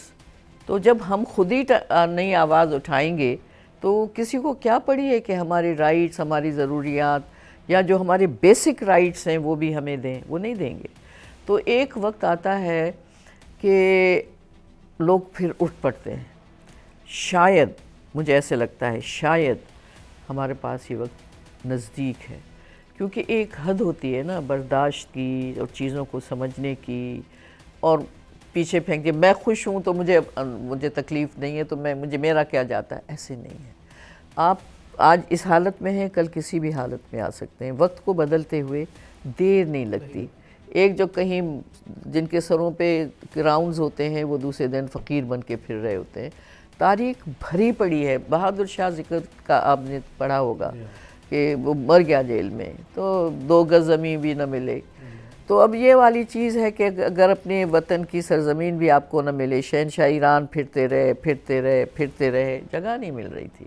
تو جب ہم خود ہی نئی آواز اٹھائیں گے تو کسی کو کیا پڑی ہے کہ ہمارے رائٹس، ہماری ضروریات یا جو ہمارے بیسک رائٹس ہیں وہ بھی ہمیں دیں؟ وہ نہیں دیں گے۔ تو ایک وقت آتا ہے کہ لوگ پھر اٹھ پڑتے ہیں۔ شاید مجھے ایسے لگتا ہے شاید ہمارے پاس یہ وقت نزدیک ہے، کیونکہ ایک حد ہوتی ہے نا برداشت کی اور چیزوں کو سمجھنے کی، اور پیچھے پھینک دیا میں خوش ہوں تو مجھے تکلیف نہیں ہے تو مجھے میرا کیا جاتا ہے، ایسے نہیں ہے۔ آپ آج اس حالت میں ہیں، کل کسی بھی حالت میں آ سکتے ہیں۔ وقت کو بدلتے ہوئے دیر نہیں لگتی۔ ایک جو کہیں جن کے سروں پہ راؤنڈز ہوتے ہیں وہ دوسرے دن فقیر بن کے پھر رہے ہوتے ہیں۔ تاریخ بھری پڑی ہے۔ بہادر شاہ ذکر کا آپ نے پڑھا ہوگا کہ وہ مر گیا جیل میں تو 2 گز زمین بھی نہ ملے۔ تو اب یہ والی چیز ہے کہ اگر اپنے وطن کی سرزمین بھی آپ کو نہ ملے، شہنشاہ ایران پھرتے رہے، جگہ نہیں مل رہی تھی۔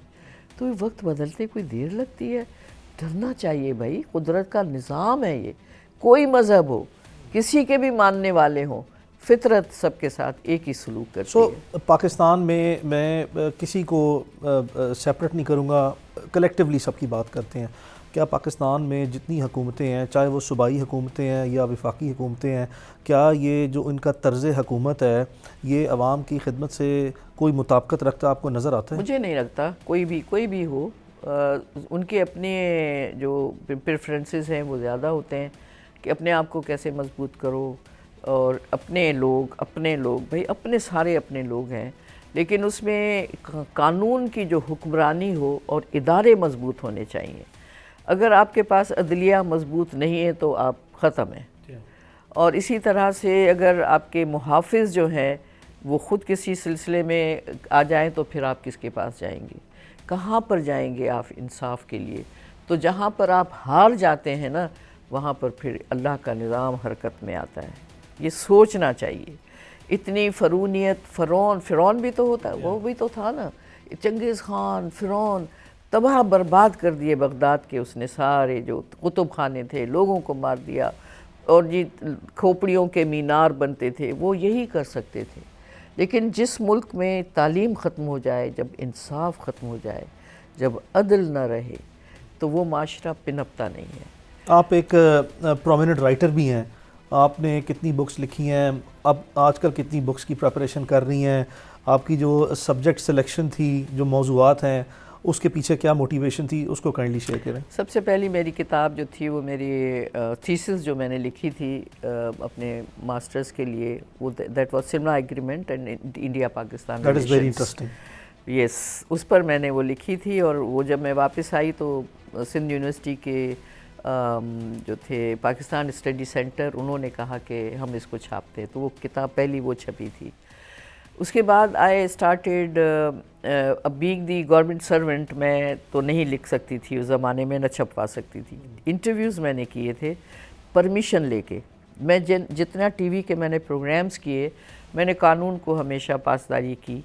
تو یہ وقت بدلتے کوئی دیر لگتی ہے؟ ڈرنا چاہیے بھائی، قدرت کا نظام ہے یہ، کوئی مذہب ہو، کسی کے بھی ماننے والے ہوں، فطرت سب کے ساتھ ایک ہی سلوک کرتی ہے۔ پاکستان میں کسی کو سیپریٹ نہیں کروں گا، کلیکٹیولی سب کی بات کرتے ہیں۔ کیا پاکستان میں جتنی حکومتیں ہیں، چاہے وہ صوبائی حکومتیں ہیں یا وفاقی حکومتیں ہیں، کیا یہ جو ان کا طرز حکومت ہے یہ عوام کی خدمت سے کوئی مطابقت رکھتا آپ کو نظر آتا ہے؟ مجھے نہیں لگتا، کوئی بھی ہو، ان کے اپنے جو پریفرنسز ہیں وہ زیادہ ہوتے ہیں کہ اپنے آپ کو کیسے مضبوط کرو، اور اپنے لوگ بھئی اپنے سارے اپنے لوگ ہیں، لیکن اس میں قانون کی جو حکمرانی ہو اور ادارے مضبوط ہونے چاہیے۔ اگر آپ کے پاس عدلیہ مضبوط نہیں ہے تو آپ ختم ہیں۔ اور اسی طرح سے اگر آپ کے محافظ جو ہیں وہ خود کسی سلسلے میں آ جائیں تو پھر آپ کس کے پاس جائیں گے؟ کہاں پر جائیں گے آپ انصاف کے لیے؟ تو جہاں پر آپ ہار جاتے ہیں نا، وہاں پر پھر اللہ کا نظام حرکت میں آتا ہے۔ یہ سوچنا چاہیے۔ اتنی فرونیت، فرعون بھی تو ہوتا ہے، وہ بھی تو تھا نا، چنگیز خان، فرعون تباہ برباد کر دیے بغداد کے، اس نے سارے جو کتب خانے تھے لوگوں کو مار دیا، اور جی کھوپڑیوں کے مینار بنتے تھے، وہ یہی کر سکتے تھے۔ لیکن جس ملک میں تعلیم ختم ہو جائے، جب انصاف ختم ہو جائے، جب عدل نہ رہے، تو وہ معاشرہ پنپتا نہیں ہے۔ آپ ایک پرومیننٹ رائٹر بھی ہیں، آپ نے کتنی بکس لکھی ہیں، اب آج کل کتنی بکس کی پریپریشن کر رہی ہیں؟ آپ کی جو سبجیکٹ سلیکشن تھی، جو موضوعات ہیں، اس کے پیچھے کیا موٹیویشن تھی، اس کو کائنڈلی شیئر کریں۔ سب سے پہلی میری کتاب جو تھی وہ میری تھیسس جو میں نے لکھی تھی اپنے ماسٹرز کے لیے، وہ that was Simla agreement and India Pakistan that is very interesting. Yes, اس پر میں نے وہ لکھی تھی، اور وہ جب میں واپس آئی تو سندھ یونیورسٹی کے جو تھے پاکستان اسٹڈی سینٹر، انہوں نے کہا کہ ہم اس کو چھاپتے ہیں، تو وہ کتاب پہلی وہ چھپی تھی۔ اس کے بعد I started being the government servant, میں تو نہیں لکھ سکتی تھی اس زمانے میں، نہ چھپوا سکتی تھی۔ انٹرویوز میں نے کیے تھے پرمیشن لے کے۔ میں جتنا ٹی وی کے میں نے پروگرامز کیے، میں نے قانون کو ہمیشہ پاسداری کی،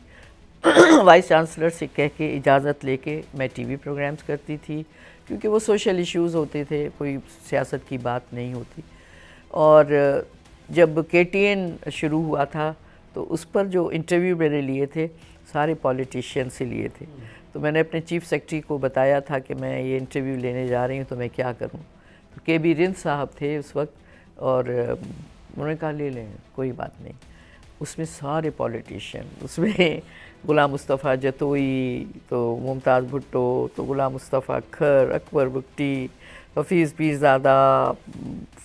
وائس چانسلر سے کہہ کے اجازت لے کے میں ٹی وی پروگرامز کرتی تھی، کیونکہ وہ سوشل ایشوز ہوتے تھے، کوئی سیاست کی بات نہیں ہوتی۔ اور جب KTN شروع ہوا تھا تو اس پر جو انٹرویو میں نے لیے تھے سارے پولیٹیشین سے لیے تھے. تو میں نے اپنے چیف سیکرٹری کو بتایا تھا کہ میں یہ انٹرویو لینے جا رہی ہوں تو میں کیا کروں. تو KB رند صاحب تھے اس وقت اور انہوں نے کہا لے لیں کوئی بات نہیں. اس میں سارے پولیٹیشین, اس میں غلام مصطفیٰ جتوئی, تو ممتاز بھٹو, تو غلام مصطفیٰ کھر, اکبر بگٹی, حفیظ پیرزادہ,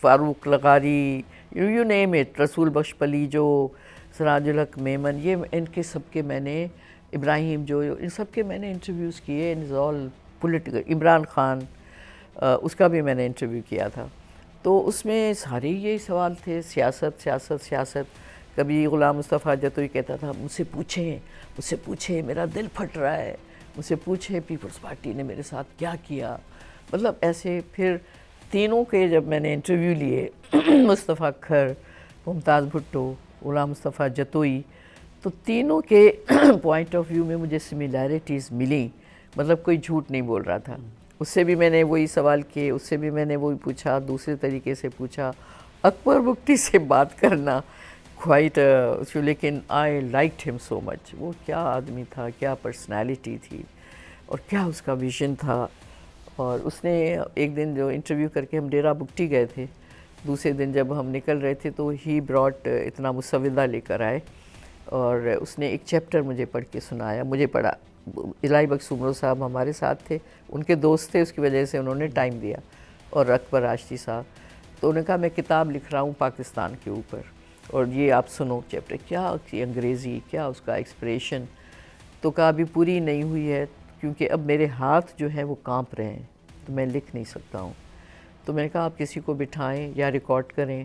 فاروق لغاری, یو نیم اٹ, رسول بخش پلیجو, سراج الحق میمن, یہ ان کے سب کے میں نے, ابراہیم جو, ان سب کے میں نے انٹرویوز کیے. ان آل پولیٹیکل. عمران خان, اس کا بھی میں نے انٹرویو کیا تھا. تو اس میں سارے یہی سوال تھے, سیاست سیاست سیاست. کبھی غلام مصطفیٰ جتوئی کہتا تھا مجھ سے پوچھیں میرا دل پھٹ رہا ہے, مجھ سے پوچھیں پیپلز پارٹی نے میرے ساتھ کیا کیا. مطلب ایسے. پھر تینوں کے جب میں نے انٹرویو لیے, مصطفیٰ کھر, ممتاز بھٹو, غلام مصطفیٰ جتوئی, تو تینوں کے پوائنٹ آف ویو میں مجھے سملیرٹیز ملیں. مطلب کوئی جھوٹ نہیں بول رہا تھا. اس سے بھی میں نے وہی سوال کیے, اس سے بھی میں نے وہی پوچھا, دوسرے طریقے سے پوچھا. اکبر بگٹی سے بات کرنا کوائٹ, لیکن آئی لائکڈ ہم سو مچ. وہ کیا آدمی تھا, کیا پرسنالٹی تھی, اور کیا اس کا ویژن تھا. اور اس نے ایک دن جو انٹرویو کر کے ہم ڈیرہ بگٹی گئے تھے, دوسرے دن جب ہم نکل رہے تھے تو ہی براٹ اتنا مسودہ لے کر آئے, اور اس نے ایک چیپٹر مجھے پڑھ کے سنایا. مجھے پڑھا, الہی بخش سمرو صاحب ہمارے ساتھ تھے, ان کے دوست تھے, اس کی وجہ سے انہوں نے ٹائم دیا, اور اکبر راشدی صاحب. تو انہوں نے کہا میں کتاب لکھ رہا ہوں پاکستان کے اوپر, اور یہ آپ سنو چیپٹر. کیا انگریزی, کیا اس کا ایکسپریشن. تو کہا ابھی پوری نہیں ہوئی ہے کیونکہ اب میرے ہاتھ جو ہیں وہ کانپ رہے ہیں, تو میں لکھ نہیں سکتا ہوں. تو میں نے کہا آپ کسی کو بٹھائیں یا ریکارڈ کریں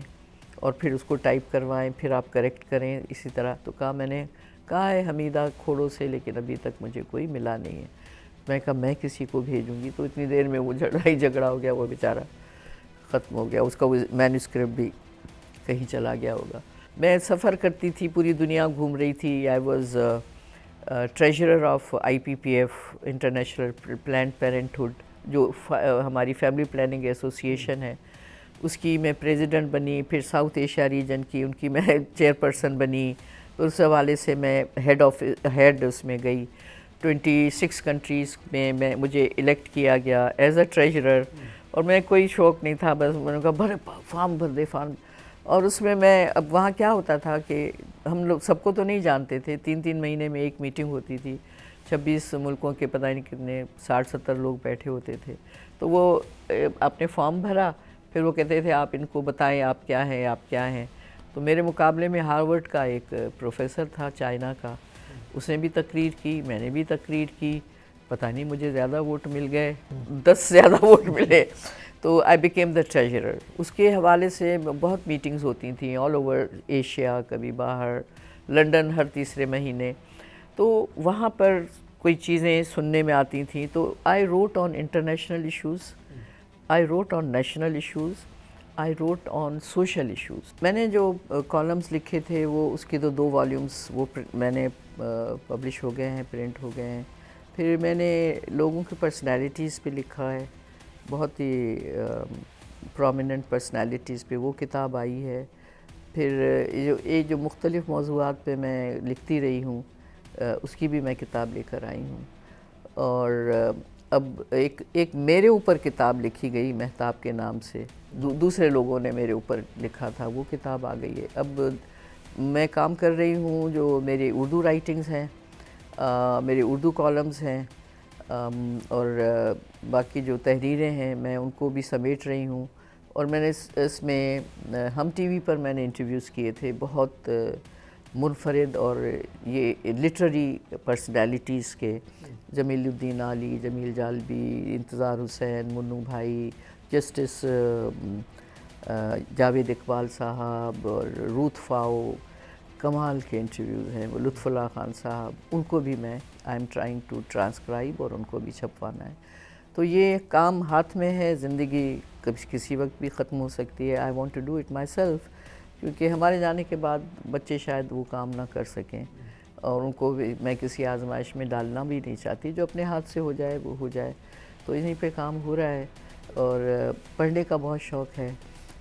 اور پھر اس کو ٹائپ کروائیں, پھر آپ کریکٹ کریں اسی طرح. تو کہا میں نے کہا ہے حمیدہ کھوڑوں سے, لیکن ابھی تک مجھے کوئی ملا نہیں ہے. میں کہا میں کسی کو بھیجوں گی. تو اتنی دیر میں وہ جھگڑا ہو گیا, وہ بیچارہ ختم ہو گیا. اس کا وہ مینوسکرپٹ بھی کہیں چلا گیا ہوگا. میں سفر کرتی تھی, پوری دنیا گھوم رہی تھی. I was treasurer of IPPF, international planned parenthood, جو ہماری فیملی پلاننگ ایسوسیشن ہے, اس کی میں پریزیڈنٹ بنی. پھر ساؤتھ ایشیا ریجن کی ان کی میں چیئرپرسن بنی. تو اس حوالے سے میں ہیڈ اس میں گئی. 26 کنٹریز میں مجھے الیکٹ کیا گیا ایز اے ٹریجرر. اور میں کوئی شوق نہیں تھا, بس میں نے کہا فارم بھر دے فارم. اور اس میں اب وہاں کیا ہوتا تھا کہ ہم لوگ سب کو تو نہیں جانتے تھے. 3 مہینے میں ایک میٹنگ ہوتی تھی, 26 ملکوں کے پتہ نہیں کتنے 60-70 لوگ بیٹھے ہوتے تھے. تو وہ آپ نے فارم بھرا, پھر وہ کہتے تھے آپ ان کو بتائیں آپ کیا ہیں, آپ کیا ہیں. تو میرے مقابلے میں ہارورڈ کا ایک پروفیسر تھا چائنا کا, اس نے بھی تقریر کی, میں نے بھی تقریر کی. پتہ نہیں مجھے زیادہ ووٹ مل گئے, 10 زیادہ ووٹ ملے. تو آئی بیکیم دا ٹریجرر. اس کے حوالے سے بہت میٹنگز ہوتی تھیں آل اوور ایشیا, کبھی باہر, لنڈن ہر تیسرے مہینے. تو وہاں پر کوئی چیزیں سننے میں آتی تھیں. تو I wrote on international issues, I wrote on national issues, I wrote on social issues. میں نے جو کالمز لکھے تھے وہ اس کی تو 2 والیومز وہ میں نے پبلش ہو گئے ہیں, پرنٹ ہو گئے ہیں. پھر میں نے لوگوں کی پرسنالٹیز پہ لکھا ہے, بہت ہی پرومیننٹ پرسنالٹیز پہ وہ کتاب آئی ہے. پھر یہ جو مختلف موضوعات پہ میں لکھتی رہی ہوں, اس کی بھی میں کتاب لے کر آئی ہوں. اور اب ایک میرے اوپر کتاب لکھی گئی مہتاب کے نام سے, دوسرے لوگوں نے میرے اوپر لکھا تھا, وہ کتاب آ گئی ہے. اب میں کام کر رہی ہوں, جو میری اردو رائٹنگز ہیں, میرے اردو کالمز ہیں, اور باقی جو تحریریں ہیں میں ان کو بھی سمیٹ رہی ہوں. اور میں نے اس میں ہم TV پر میں نے انٹرویوز کیے تھے بہت منفرد اور یہ لٹریری پرسنالٹیز کے, جمیل الدین عالی, جمیل جالبی, انتظار حسین, منو بھائی, جسٹس جاوید اقبال صاحب, اور روت فاؤ. کمال کے انٹرویوز ہیں. وہ لطف اللہ خان صاحب, ان کو بھی میں I am trying to transcribe اور ان کو بھی چھپوانا ہے. تو یہ کام ہاتھ میں ہے. زندگی کسی وقت بھی ختم ہو سکتی ہے. I want to do it myself, کیونکہ ہمارے جانے کے بعد بچے شاید وہ کام نہ کر سکیں, اور ان کو بھی میں کسی آزمائش میں ڈالنا بھی نہیں چاہتی. جو اپنے ہاتھ سے ہو جائے وہ ہو جائے. تو انہیں پہ کام ہو رہا ہے, اور پڑھنے کا بہت شوق ہے.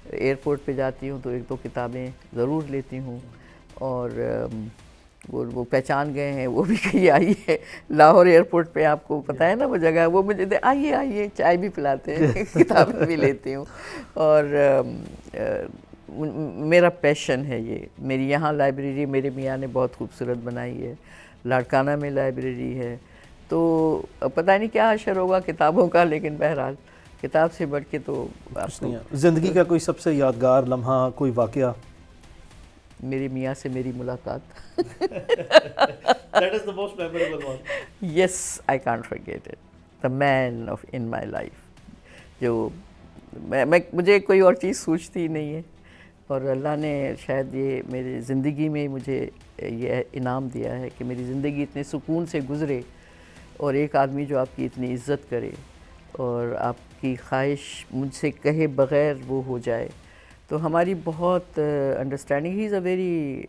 ایئرپورٹ پہ جاتی ہوں تو ایک دو کتابیں ضرور لیتی ہوں. اور وہ پہچان گئے ہیں وہ بھی کہیں آئی ہے لاہور ایئرپورٹ پہ, آپ کو پتہ ہے نا وہ جگہ, وہ مجھے آئیے چائے بھی پلاتے ہیں, کتابیں بھی لیتی ہوں. اور میرا پیشن ہے یہ. میری یہاں لائبریری میرے میاں نے بہت خوبصورت بنائی ہے, لاڑکانہ میں لائبریری ہے. تو پتہ نہیں کیا حشر ہوگا کتابوں کا, لیکن بہرحال کتاب سے بڑھ کے تو کچھ نہیں ہے. زندگی کا کوئی سب سے یادگار لمحہ, کوئی واقعہ؟ میرے میاں سے میری ملاقات. That is the most memorable one. Yes, I can't forget it. The man in my life. جو مجھے کوئی اور چیز سوچتی نہیں ہے, اور اللہ نے شاید یہ میری زندگی میں مجھے یہ انعام دیا ہے کہ میری زندگی اتنے سکون سے گزرے, اور ایک آدمی جو آپ کی اتنی عزت کرے اور آپ کی خواہش مجھ سے کہے بغیر وہ ہو جائے, تو ہماری بہت understanding. He is a very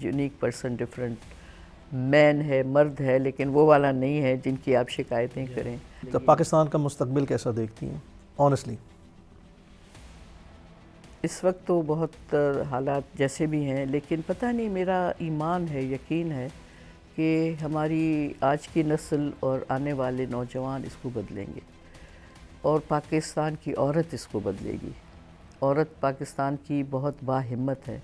unique person, different man ہے, مرد ہے, لیکن وہ والا نہیں ہے جن کی آپ شکایتیں کریں. تو پاکستان کا مستقبل کیسا دیکھتی ہیں آنیسٹلی؟ اس وقت تو بہت حالات جیسے بھی ہیں, لیکن پتہ نہیں, میرا ایمان ہے, یقین ہے کہ ہماری آج کی نسل اور آنے والے نوجوان اس کو بدلیں گے, اور پاکستان کی عورت اس کو بدلے گی. عورت پاکستان کی بہت باہمت ہے.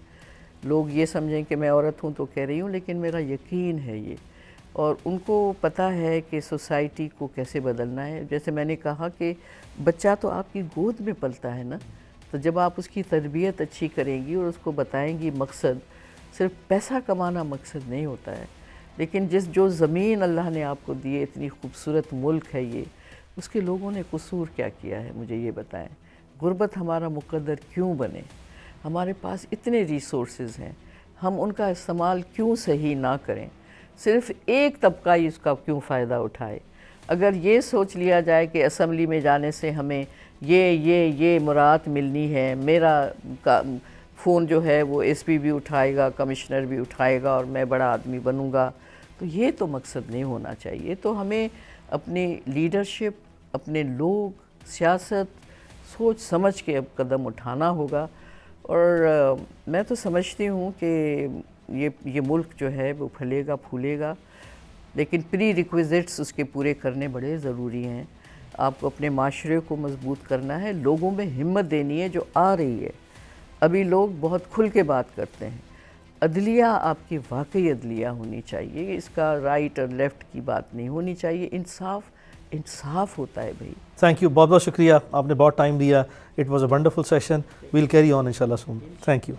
لوگ یہ سمجھیں کہ میں عورت ہوں تو کہہ رہی ہوں, لیکن میرا یقین ہے یہ, اور ان کو پتہ ہے کہ سوسائٹی کو کیسے بدلنا ہے. جیسے میں نے کہا کہ بچہ تو آپ کی گود میں پلتا ہے نا, تو جب آپ اس کی تربیت اچھی کریں گی اور اس کو بتائیں گی مقصد صرف پیسہ کمانا مقصد نہیں ہوتا ہے, لیکن جو زمین اللہ نے آپ کو دی ہے, اتنی خوبصورت ملک ہے یہ, اس کے لوگوں نے قصور کیا کیا ہے, مجھے یہ بتائیں. غربت ہمارا مقدر کیوں بنے؟ ہمارے پاس اتنے ریسورسز ہیں, ہم ان کا استعمال کیوں صحیح نہ کریں؟ صرف ایک طبقہ ہی اس کا کیوں فائدہ اٹھائے؟ اگر یہ سوچ لیا جائے کہ اسمبلی میں جانے سے ہمیں یہ مراعات ملنی ہے, میرا فون جو ہے وہ ایس پی بھی اٹھائے گا, کمشنر بھی اٹھائے گا, اور میں بڑا آدمی بنوں گا, تو یہ تو مقصد نہیں ہونا چاہیے. تو ہمیں اپنی لیڈرشپ, اپنے لوگ, سیاست سوچ سمجھ کے اب قدم اٹھانا ہوگا. اور میں تو سمجھتی ہوں کہ یہ ملک جو ہے وہ پھلے گا پھولے گا, لیکن پری ریکویزٹس اس کے پورے کرنے بڑے ضروری ہیں. آپ کو اپنے معاشرے کو مضبوط کرنا ہے, لوگوں میں ہمت دینی ہے جو آ رہی ہے. ابھی لوگ بہت کھل کے بات کرتے ہیں. عدلیہ آپ کی واقعی عدلیہ ہونی چاہیے, اس کا رائٹ اور لیفٹ کی بات نہیں ہونی چاہیے. انصاف ہوتا ہے بھائی. تھینک یو, بہت بہت شکریہ, آپ نے بہت ٹائم دیا. It was a wonderful session. We'll carry on انشاءاللہ سون. Thank you.